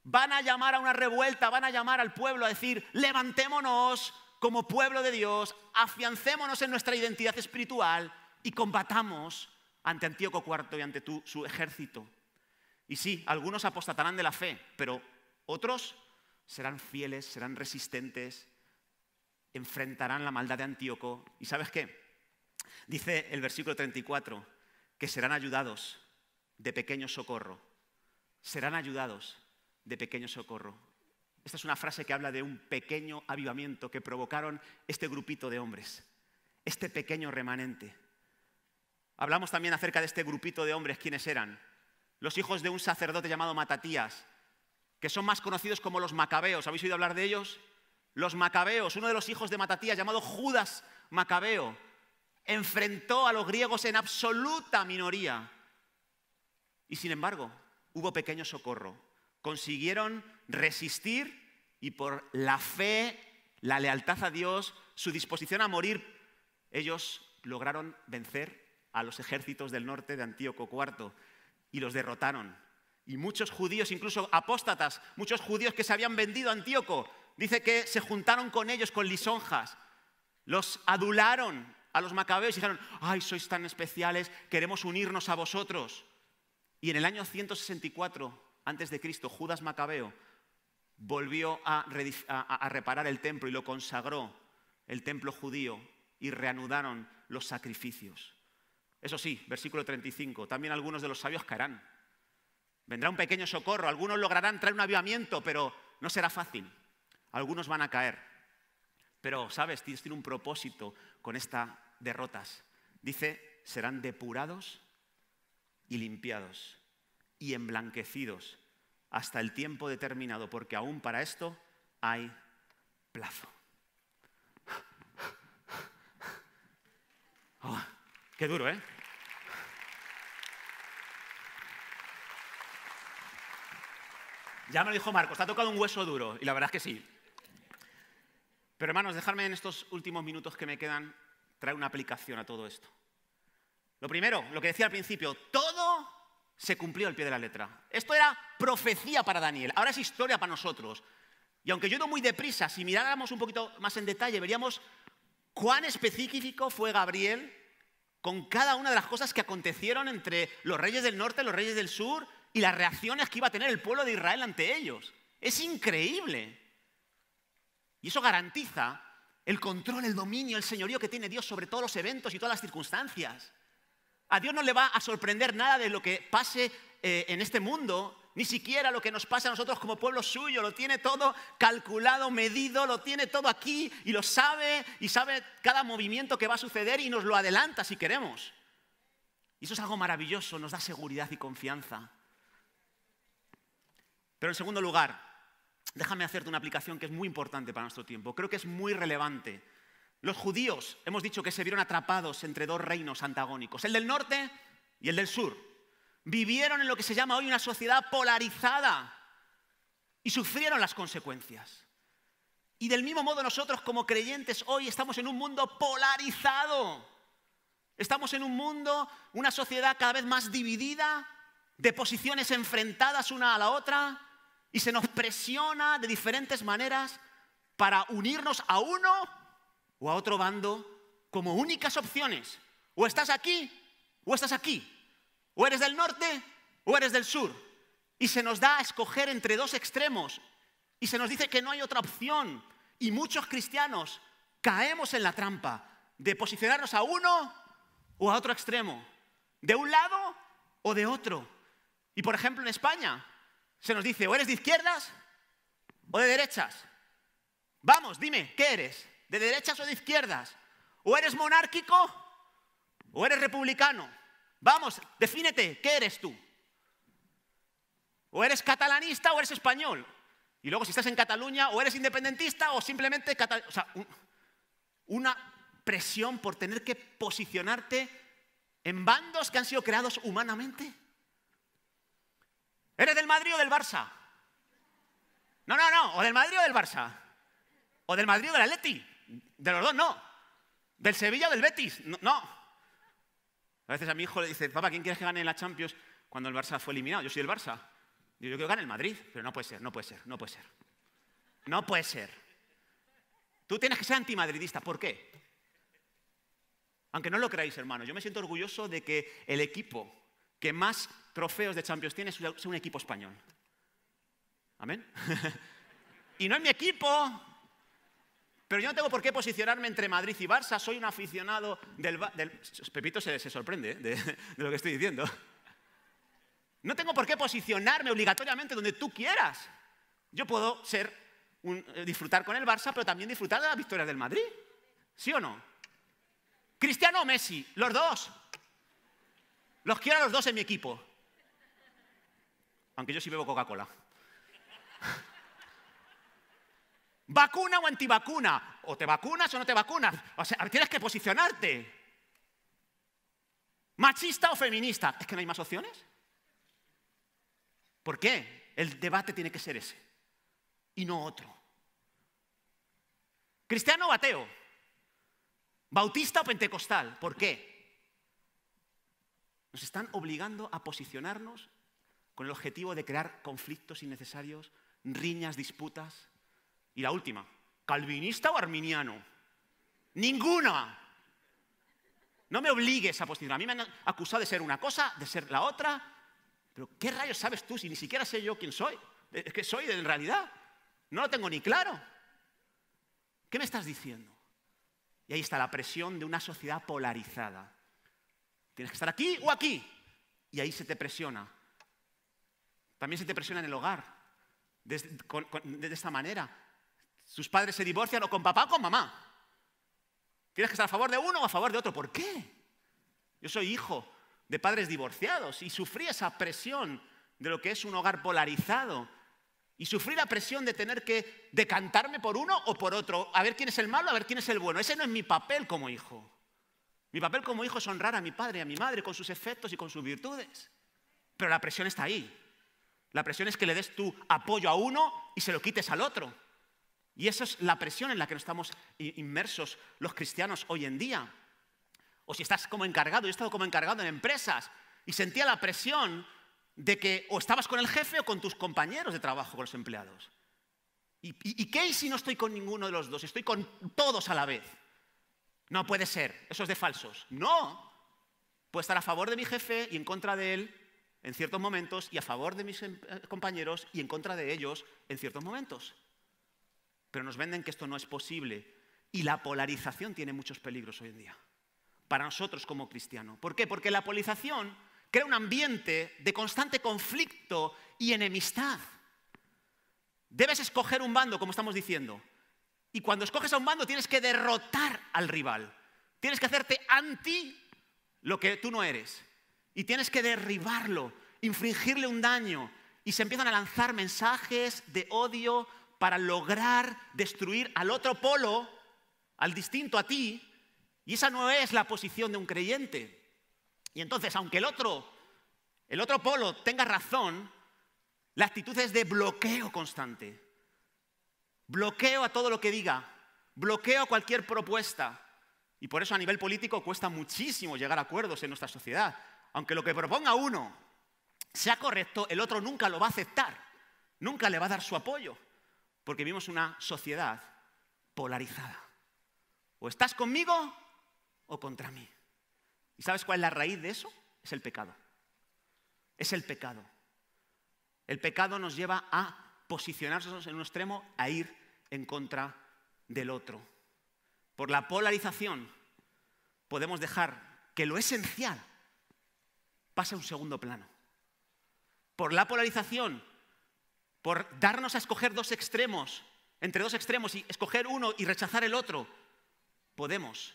Speaker 1: Van a llamar a una revuelta, van a llamar al pueblo a decir, levantémonos como pueblo de Dios, afiancémonos en nuestra identidad espiritual y combatamos ante Antíoco IV y ante su ejército. Y sí, algunos apostatarán de la fe, pero otros serán fieles, serán resistentes, enfrentarán la maldad de Antíoco. ¿Y sabes qué? Dice el versículo 34 que serán ayudados de pequeño socorro. Serán ayudados de pequeño socorro. Esta es una frase que habla de un pequeño avivamiento que provocaron este grupito de hombres, este pequeño remanente. Hablamos también acerca de este grupito de hombres, ¿quiénes eran? Los hijos de un sacerdote llamado Matatías, que son más conocidos como los macabeos. ¿Habéis oído hablar de ellos? Los macabeos, uno de los hijos de Matatías, llamado Judas Macabeo, enfrentó a los griegos en absoluta minoría. Y sin embargo, hubo pequeño socorro. Consiguieron resistir y por la fe, la lealtad a Dios, su disposición a morir, ellos lograron vencer a los ejércitos del norte de Antíoco IV y los derrotaron. Y muchos judíos, incluso apóstatas, muchos judíos que se habían vendido a Antíoco, dice que se juntaron con ellos con lisonjas, los adularon a los macabeos y dijeron, ¡ay, sois tan especiales, queremos unirnos a vosotros! Y en el año 164 antes de Cristo, Judas Macabeo volvió a reparar el templo y lo consagró, el templo judío, y reanudaron los sacrificios. Eso sí, versículo 35, también algunos de los sabios caerán. Vendrá un pequeño socorro, algunos lograrán traer un avivamiento, pero no será fácil. Algunos van a caer. Pero, ¿sabes? Dios tiene un propósito con estas derrotas. Dice, serán depurados y limpiados y emblanquecidos hasta el tiempo determinado, porque aún para esto hay plazo. Oh, qué duro, ¿eh? Ya me lo dijo Marcos, te ha tocado un hueso duro, y la verdad es que sí. Pero hermanos, dejadme en estos últimos minutos que me quedan traer una aplicación a todo esto. Lo primero, lo que decía al principio, todo se cumplió al pie de la letra. Esto era profecía para Daniel, ahora es historia para nosotros. Y aunque yo he ido muy deprisa, si miráramos un poquito más en detalle, veríamos cuán específico fue Gabriel con cada una de las cosas que acontecieron entre los reyes del norte, los reyes del sur, y las reacciones que iba a tener el pueblo de Israel ante ellos. Es increíble. Y eso garantiza el control, el dominio, el señorío que tiene Dios sobre todos los eventos y todas las circunstancias. A Dios no le va a sorprender nada de lo que pase en este mundo, ni siquiera lo que nos pasa a nosotros como pueblo suyo. Lo tiene todo calculado, medido, lo tiene todo aquí y lo sabe, y sabe cada movimiento que va a suceder y nos lo adelanta si queremos. Y eso es algo maravilloso, nos da seguridad y confianza. Pero en segundo lugar, déjame hacerte una aplicación que es muy importante para nuestro tiempo. Creo que es muy relevante. Los judíos, hemos dicho que se vieron atrapados entre dos reinos antagónicos, el del norte y el del sur. Vivieron en lo que se llama hoy una sociedad polarizada y sufrieron las consecuencias. Y del mismo modo nosotros como creyentes hoy estamos en un mundo polarizado. Estamos en un mundo, una sociedad cada vez más dividida, de posiciones enfrentadas una a la otra, y se nos presiona de diferentes maneras para unirnos a uno o a otro bando como únicas opciones. O estás aquí o estás aquí. O eres del norte o eres del sur. Y se nos da a escoger entre dos extremos. Y se nos dice que no hay otra opción. Y muchos cristianos caemos en la trampa de posicionarnos a uno o a otro extremo. De un lado o de otro. Y por ejemplo en España se nos dice o eres de izquierdas o de derechas. Vamos, dime, ¿qué eres? ¿De derechas o de izquierdas? ¿O eres monárquico o eres republicano? Vamos, defínete, ¿qué eres tú? ¿O eres catalanista o eres español? Y luego si estás en Cataluña, o eres independentista o simplemente o sea, una presión por tener que posicionarte en bandos que han sido creados humanamente. ¿Eres del Madrid o del Barça? No, o del Madrid o del Barça. O del Madrid o del Atleti. De los dos no. Del Sevilla o del Betis. No. A veces a mi hijo le dice, papá, ¿quién quieres que gane la Champions cuando el Barça fue eliminado? Yo soy del Barça. Yo quiero que gane el Madrid. Pero no puede ser. No puede ser. Tú tienes que ser antimadridista. ¿Por qué? Aunque no lo creáis, hermano, yo me siento orgulloso de que el equipo que más trofeos de Champions tiene es un equipo español. ¿Amén? Y no es mi equipo, pero yo no tengo por qué posicionarme entre Madrid y Barça. Soy un aficionado del Pepito se sorprende de lo que estoy diciendo. No tengo por qué posicionarme obligatoriamente donde tú quieras. Yo puedo disfrutar con el Barça, pero también disfrutar de las victorias del Madrid. ¿Sí o no? Cristiano o Messi, los dos. Los quiero a los dos en mi equipo. Aunque yo sí bebo Coca-Cola. ¿Vacuna o antivacuna? ¿O te vacunas o no te vacunas? O sea, tienes que posicionarte. ¿Machista o feminista? ¿Es que no hay más opciones? ¿Por qué? El debate tiene que ser ese y no otro. ¿Cristiano o ateo? ¿Bautista o pentecostal? ¿Por qué? Nos están obligando a posicionarnos con el objetivo de crear conflictos innecesarios, riñas, disputas. Y la última, ¿calvinista o arminiano? ¡Ninguna! No me obligues a posicionar. A mí me han acusado de ser una cosa, de ser la otra. Pero ¿qué rayos sabes tú si ni siquiera sé yo quién soy? Es que soy en realidad. No lo tengo ni claro. ¿Qué me estás diciendo? Y ahí está la presión de una sociedad polarizada. Tienes que estar aquí o aquí. Y ahí se te presiona. También se te presiona en el hogar. De esta manera. Sus padres se divorcian o con papá o con mamá. Tienes que estar a favor de uno o a favor de otro. ¿Por qué? Yo soy hijo de padres divorciados y sufrí esa presión de lo que es un hogar polarizado. Y sufrí la presión de tener que decantarme por uno o por otro. A ver quién es el malo, a ver quién es el bueno. Ese no es mi papel como hijo. Mi papel como hijo es honrar a mi padre y a mi madre con sus efectos y con sus virtudes. Pero la presión está ahí. La presión es que le des tu apoyo a uno y se lo quites al otro. Y esa es la presión en la que nos estamos inmersos los cristianos hoy en día. O si estás como encargado, yo he estado como encargado en empresas y sentía la presión de que o estabas con el jefe o con tus compañeros de trabajo, con los empleados. ¿Y qué si no estoy con ninguno de los dos? Estoy con todos a la vez. No puede ser, eso es de falsos. No, puedo estar a favor de mi jefe y en contra de él en ciertos momentos, y a favor de mis compañeros y en contra de ellos en ciertos momentos. Pero nos venden que esto no es posible. Y la polarización tiene muchos peligros hoy en día, para nosotros como cristianos. ¿Por qué? Porque la polarización crea un ambiente de constante conflicto y enemistad. Debes escoger un bando, como estamos diciendo. Y cuando escoges a un bando tienes que derrotar al rival. Tienes que hacerte anti lo que tú no eres. Y tienes que derribarlo, infligirle un daño. Y se empiezan a lanzar mensajes de odio para lograr destruir al otro polo, al distinto a ti. Y esa no es la posición de un creyente. Y entonces, aunque el otro polo tenga razón, la actitud es de bloqueo constante. Bloqueo a todo lo que diga. Bloqueo a cualquier propuesta. Y por eso a nivel político cuesta muchísimo llegar a acuerdos en nuestra sociedad. Aunque lo que proponga uno sea correcto, el otro nunca lo va a aceptar. Nunca le va a dar su apoyo. Porque vivimos una sociedad polarizada. O estás conmigo o contra mí. ¿Y sabes cuál es la raíz de eso? Es el pecado. Es el pecado. El pecado nos lleva a posicionarnos en un extremo, a ir en contra del otro. Por la polarización podemos dejar que lo esencial pase a un segundo plano. Por la polarización, por darnos a escoger dos extremos, entre dos extremos y escoger uno y rechazar el otro, podemos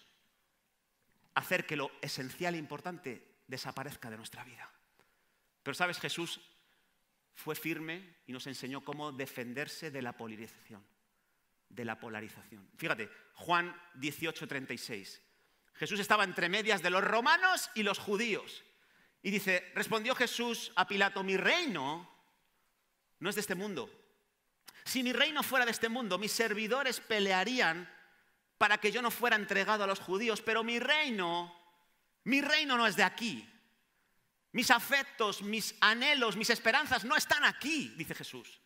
Speaker 1: hacer que lo esencial e importante desaparezca de nuestra vida. Pero sabes, Jesús fue firme y nos enseñó cómo defenderse de la polarización. Fíjate, Juan 18:36. Jesús estaba entre medias de los romanos y los judíos. Y dice, respondió Jesús a Pilato, mi reino no es de este mundo. Si mi reino fuera de este mundo, mis servidores pelearían para que yo no fuera entregado a los judíos, pero mi reino no es de aquí. Mis afectos, mis anhelos, mis esperanzas no están aquí, dice Jesús.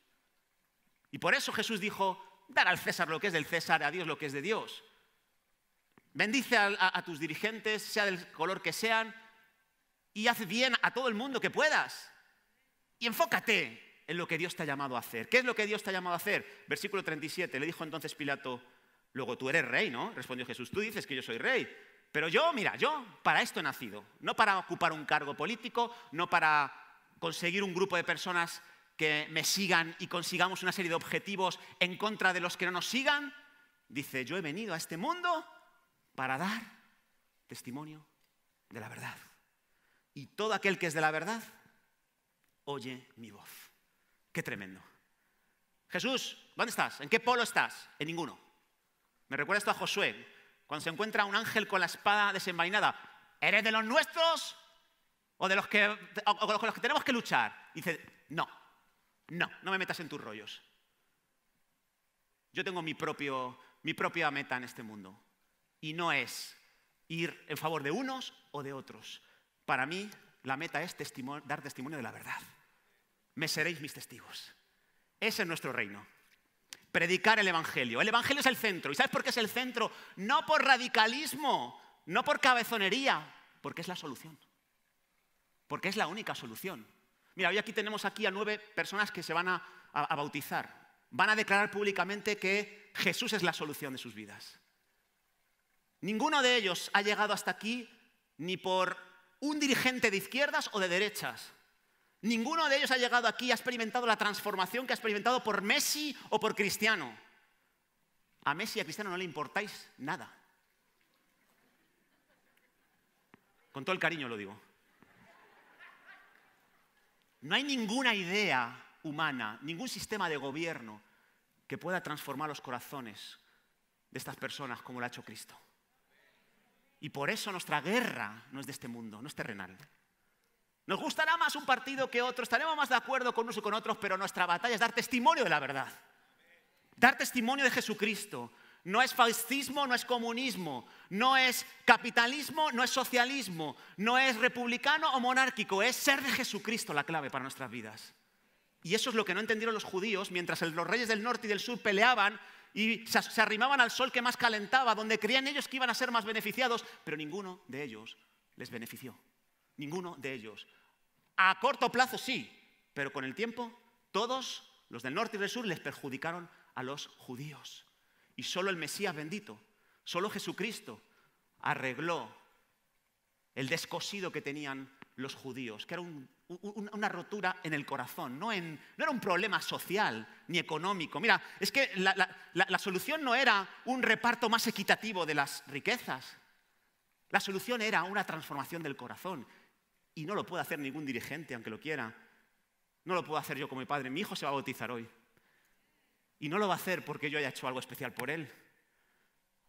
Speaker 1: Y por eso Jesús dijo, dar al César lo que es del César, a Dios lo que es de Dios. Bendice a tus dirigentes, sea del color que sean, y haz bien a todo el mundo que puedas. Y enfócate en lo que Dios te ha llamado a hacer. ¿Qué es lo que Dios te ha llamado a hacer? Versículo 37, le dijo entonces Pilato, luego tú eres rey, ¿no? Respondió Jesús, tú dices que yo soy rey. Pero yo para esto he nacido. No para ocupar un cargo político, no para conseguir un grupo de personas que me sigan y consigamos una serie de objetivos en contra de los que no nos sigan. Dice, yo he venido a este mundo para dar testimonio de la verdad. Y todo aquel que es de la verdad, oye mi voz. Qué tremendo. Jesús, ¿dónde estás? ¿En qué polo estás? En ninguno. Me recuerda esto a Josué, cuando se encuentra un ángel con la espada desenvainada. ¿Eres de los nuestros o de los que tenemos que luchar? Dice, no me metas en tus rollos. Yo tengo mi propia meta en este mundo. Y no es ir en favor de unos o de otros. Para mí, la meta es dar testimonio de la verdad. Me seréis mis testigos. Ese es nuestro reino. Predicar el Evangelio. El Evangelio es el centro. ¿Y sabes por qué es el centro? No por radicalismo, no por cabezonería, porque es la solución. Porque es la única solución. Mira, hoy tenemos aquí a 9 personas que se van a bautizar. Van a declarar públicamente que Jesús es la solución de sus vidas. Ninguno de ellos ha llegado hasta aquí ni por un dirigente de izquierdas o de derechas. Ninguno de ellos ha llegado aquí y ha experimentado la transformación que ha experimentado por Messi o por Cristiano. A Messi y a Cristiano no le importáis nada. Con todo el cariño lo digo. No hay ninguna idea humana, ningún sistema de gobierno que pueda transformar los corazones de estas personas como lo ha hecho Cristo. Y por eso nuestra guerra no es de este mundo, no es terrenal. Nos gustará más un partido que otro, estaremos más de acuerdo con unos y con otros, pero nuestra batalla es dar testimonio de la verdad. Dar testimonio de Jesucristo no es fascismo, no es comunismo, no es capitalismo, no es socialismo, no es republicano o monárquico, es ser de Jesucristo la clave para nuestras vidas. Y eso es lo que no entendieron los judíos mientras los reyes del norte y del sur peleaban y se arrimaban al sol que más calentaba, donde creían ellos que iban a ser más beneficiados, pero ninguno de ellos les benefició. Ninguno de ellos. A corto plazo sí, pero con el tiempo todos los del norte y del sur les perjudicaron a los judíos. Y solo el Mesías bendito, solo Jesucristo arregló el descosido que tenían los judíos, que era una rotura en el corazón, no era un problema social ni económico. Mira, es que la solución no era un reparto más equitativo de las riquezas. La solución era una transformación del corazón. Y no lo puede hacer ningún dirigente, aunque lo quiera. No lo puedo hacer yo como mi padre. Mi hijo se va a bautizar hoy. Y no lo va a hacer porque yo haya hecho algo especial por él.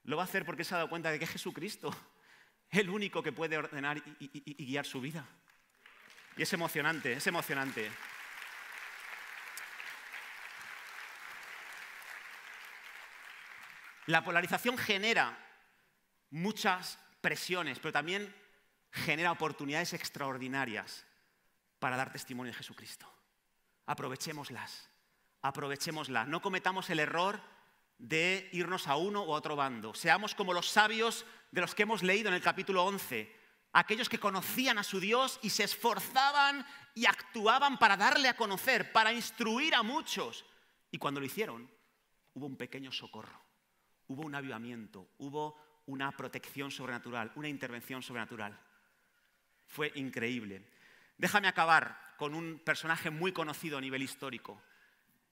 Speaker 1: Lo va a hacer porque se ha dado cuenta de que es Jesucristo el único que puede ordenar y guiar su vida. Y es emocionante, es emocionante. La polarización genera muchas presiones, pero también genera oportunidades extraordinarias para dar testimonio de Jesucristo. Aprovechémoslas, aprovechémoslas. No cometamos el error de irnos a uno o a otro bando. Seamos como los sabios de los que hemos leído en el capítulo 11. Aquellos que conocían a su Dios y se esforzaban y actuaban para darle a conocer, para instruir a muchos. Y cuando lo hicieron, hubo un pequeño socorro, hubo un avivamiento, hubo una protección sobrenatural, una intervención sobrenatural. Fue increíble. Déjame acabar con un personaje muy conocido a nivel histórico,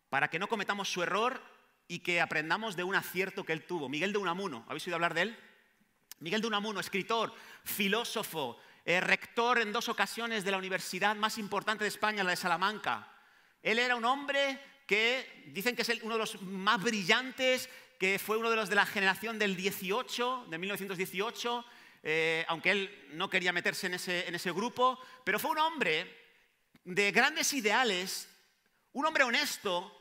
Speaker 1: para que no cometamos su error y que aprendamos de un acierto que él tuvo. Miguel de Unamuno, ¿habéis oído hablar de él? Miguel de Unamuno, escritor, filósofo, rector en 2 ocasiones de la universidad más importante de España, la de Salamanca. Él era un hombre que dicen que es uno de los más brillantes, que fue uno de los de la generación del 18, de 1918, aunque él no quería meterse en ese grupo, pero fue un hombre de grandes ideales, un hombre honesto,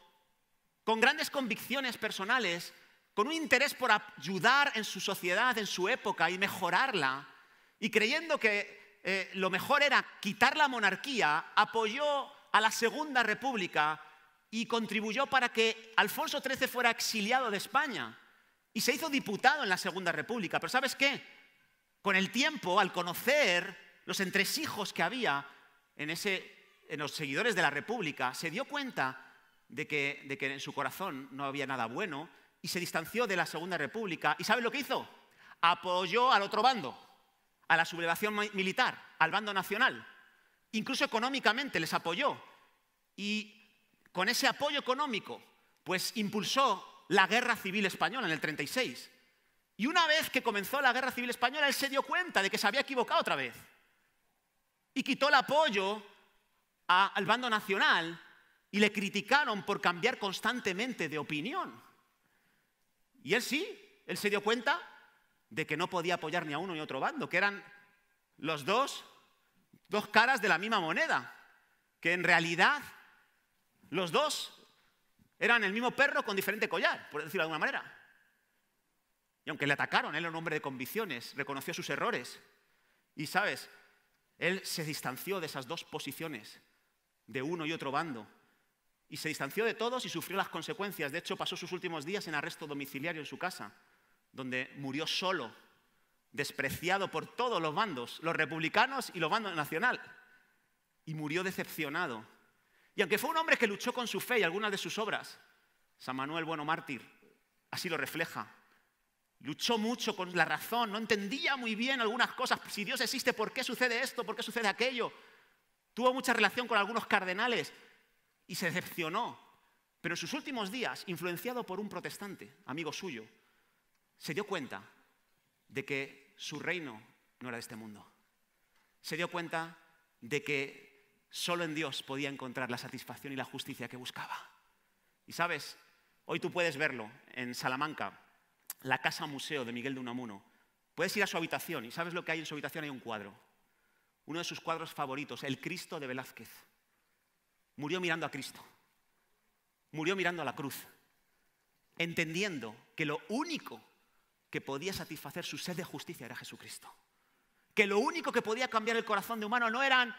Speaker 1: con grandes convicciones personales, con un interés por ayudar en su sociedad, en su época y mejorarla, y creyendo que lo mejor era quitar la monarquía, apoyó a la Segunda República y contribuyó para que Alfonso XIII fuera exiliado de España y se hizo diputado en la Segunda República. Pero ¿sabes qué? Con el tiempo, al conocer los entresijos que había en los seguidores de la República, se dio cuenta de que en su corazón no había nada bueno y se distanció de la Segunda República. ¿Y ¿sabe lo que hizo? Apoyó al otro bando, a la sublevación militar, al bando nacional. Incluso económicamente les apoyó. Y con ese apoyo económico, pues impulsó la Guerra Civil Española en el 36. Y una vez que comenzó la Guerra Civil Española, él se dio cuenta de que se había equivocado otra vez. Y quitó el apoyo al bando nacional y le criticaron por cambiar constantemente de opinión. Y él se dio cuenta de que no podía apoyar ni a uno ni a otro bando, que eran los dos caras de la misma moneda, que en realidad los dos eran el mismo perro con diferente collar, por decirlo de alguna manera. Y aunque le atacaron, él era un hombre de convicciones, reconoció sus errores. Y, ¿sabes? Él se distanció de esas dos posiciones, de uno y otro bando. Y se distanció de todos y sufrió las consecuencias. De hecho, pasó sus últimos días en arresto domiciliario en su casa, donde murió solo, despreciado por todos los bandos, los republicanos y los bandos nacional. Y murió decepcionado. Y aunque fue un hombre que luchó con su fe y algunas de sus obras, San Manuel Bueno Mártir así lo refleja, luchó mucho con la razón, no entendía muy bien algunas cosas. Si Dios existe, ¿por qué sucede esto? ¿Por qué sucede aquello? Tuvo mucha relación con algunos cardenales y se decepcionó. Pero en sus últimos días, influenciado por un protestante, amigo suyo, se dio cuenta de que su reino no era de este mundo. Se dio cuenta de que solo en Dios podía encontrar la satisfacción y la justicia que buscaba. Y sabes, hoy tú puedes verlo en Salamanca, la casa museo de Miguel de Unamuno. Puedes ir a su habitación y ¿sabes lo que hay en su habitación? Hay un cuadro. Uno de sus cuadros favoritos, el Cristo de Velázquez. Murió mirando a Cristo. Murió mirando a la cruz. entendiendo que lo único que podía satisfacer su sed de justicia era Jesucristo. Que lo único que podía cambiar el corazón de humano no eran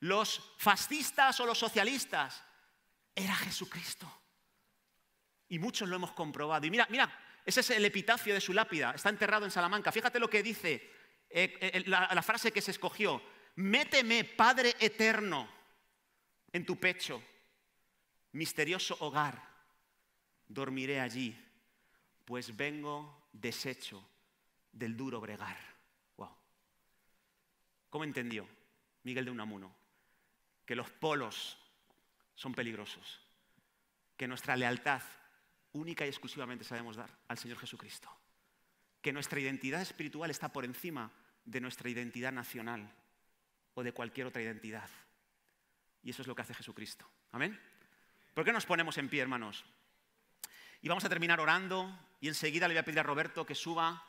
Speaker 1: los fascistas o los socialistas, era Jesucristo. Y muchos lo hemos comprobado. Y mira, ese es el epitafio de su lápida, está enterrado en Salamanca. Fíjate lo que dice la frase que se escogió: méteme, Padre eterno, en tu pecho, misterioso hogar, dormiré allí, pues vengo deshecho del duro bregar. Wow. ¿Cómo entendió Miguel de Unamuno que los polos son peligrosos? Que nuestra lealtad única y exclusivamente sabemos dar al Señor Jesucristo. Que nuestra identidad espiritual está por encima de nuestra identidad nacional o de cualquier otra identidad. Y eso es lo que hace Jesucristo. ¿Amén? ¿Por qué nos ponemos en pie, hermanos? Y vamos a terminar orando y enseguida le voy a pedir a Roberto que suba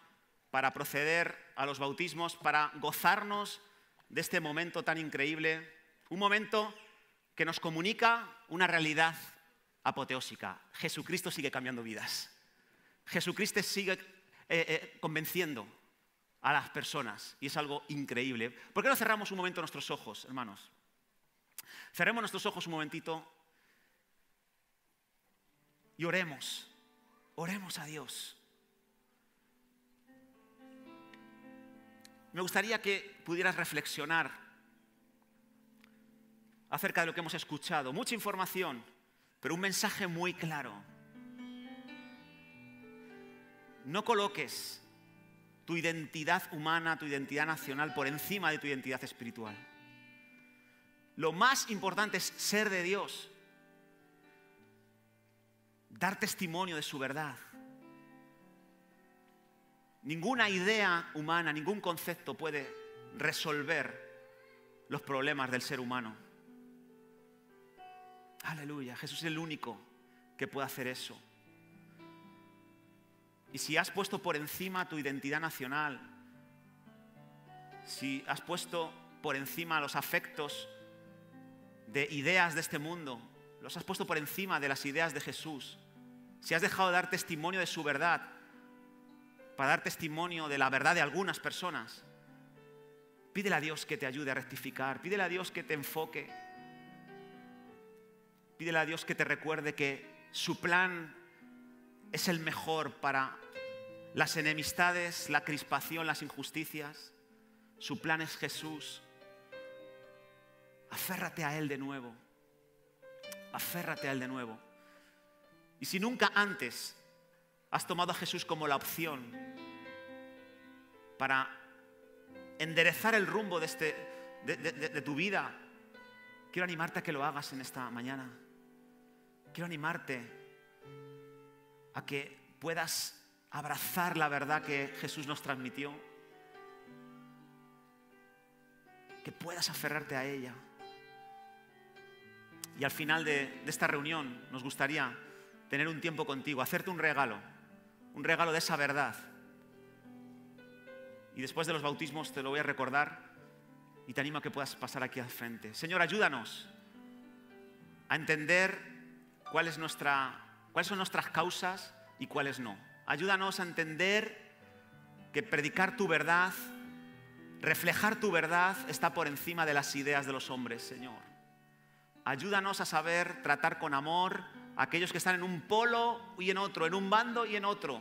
Speaker 1: para proceder a los bautismos, para gozarnos de este momento tan increíble. Un momento que nos comunica una realidad apoteósica. Jesucristo sigue cambiando vidas. Jesucristo sigue convenciendo a las personas y es algo increíble. ¿Por qué no cerramos un momento nuestros ojos, hermanos? Cerremos nuestros ojos un momentito y oremos. Oremos a Dios. Me gustaría que pudieras reflexionar acerca de lo que hemos escuchado. Mucha información, pero un mensaje muy claro. No coloques tu identidad humana, tu identidad nacional por encima de tu identidad espiritual. Lo más importante es ser de Dios, dar testimonio de su verdad. Ninguna idea humana, ningún concepto puede resolver los problemas del ser humano. Aleluya, Jesús es el único que puede hacer eso. Y si has puesto por encima tu identidad nacional, si has puesto por encima los afectos de ideas de este mundo, los has puesto por encima de las ideas de Jesús, si has dejado de dar testimonio de su verdad para dar testimonio de la verdad de algunas personas, pídele a Dios que te ayude a rectificar, pídele a Dios que te enfoque, pídele a Dios que te recuerde que su plan es el mejor para las enemistades, la crispación, las injusticias. Su plan es Jesús. Aférrate a Él de nuevo. Aférrate a Él de nuevo. Y si nunca antes has tomado a Jesús como la opción para enderezar el rumbo de tu vida, quiero animarte a que lo hagas en esta mañana. Quiero animarte a que puedas abrazar la verdad que Jesús nos transmitió, que puedas aferrarte a ella. Y al final de esta reunión nos gustaría tener un tiempo contigo, hacerte un regalo de esa verdad. Y después de los bautismos te lo voy a recordar y te animo a que puedas pasar aquí al frente. Señor, ayúdanos a entender cuáles son nuestras causas y cuáles no. Ayúdanos a entender que predicar tu verdad, reflejar tu verdad, está por encima de las ideas de los hombres, Señor. Ayúdanos a saber tratar con amor a aquellos que están en un polo y en otro, en un bando y en otro.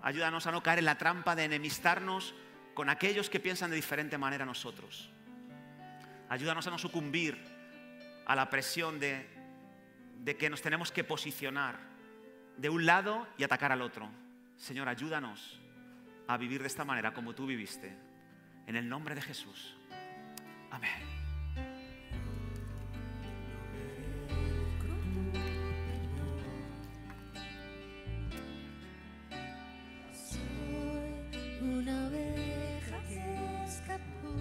Speaker 1: Ayúdanos a no caer en la trampa de enemistarnos con aquellos que piensan de diferente manera a nosotros. Ayúdanos a no sucumbir a la presión de que nos tenemos que posicionar de un lado y atacar al otro. Señor, ayúdanos a vivir de esta manera como tú viviste. En el nombre de Jesús. Amén.
Speaker 2: Una oveja que escapó,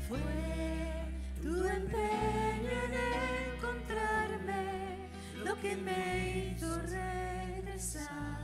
Speaker 2: fue tu empeño en encontrarme lo que me hizo regresar.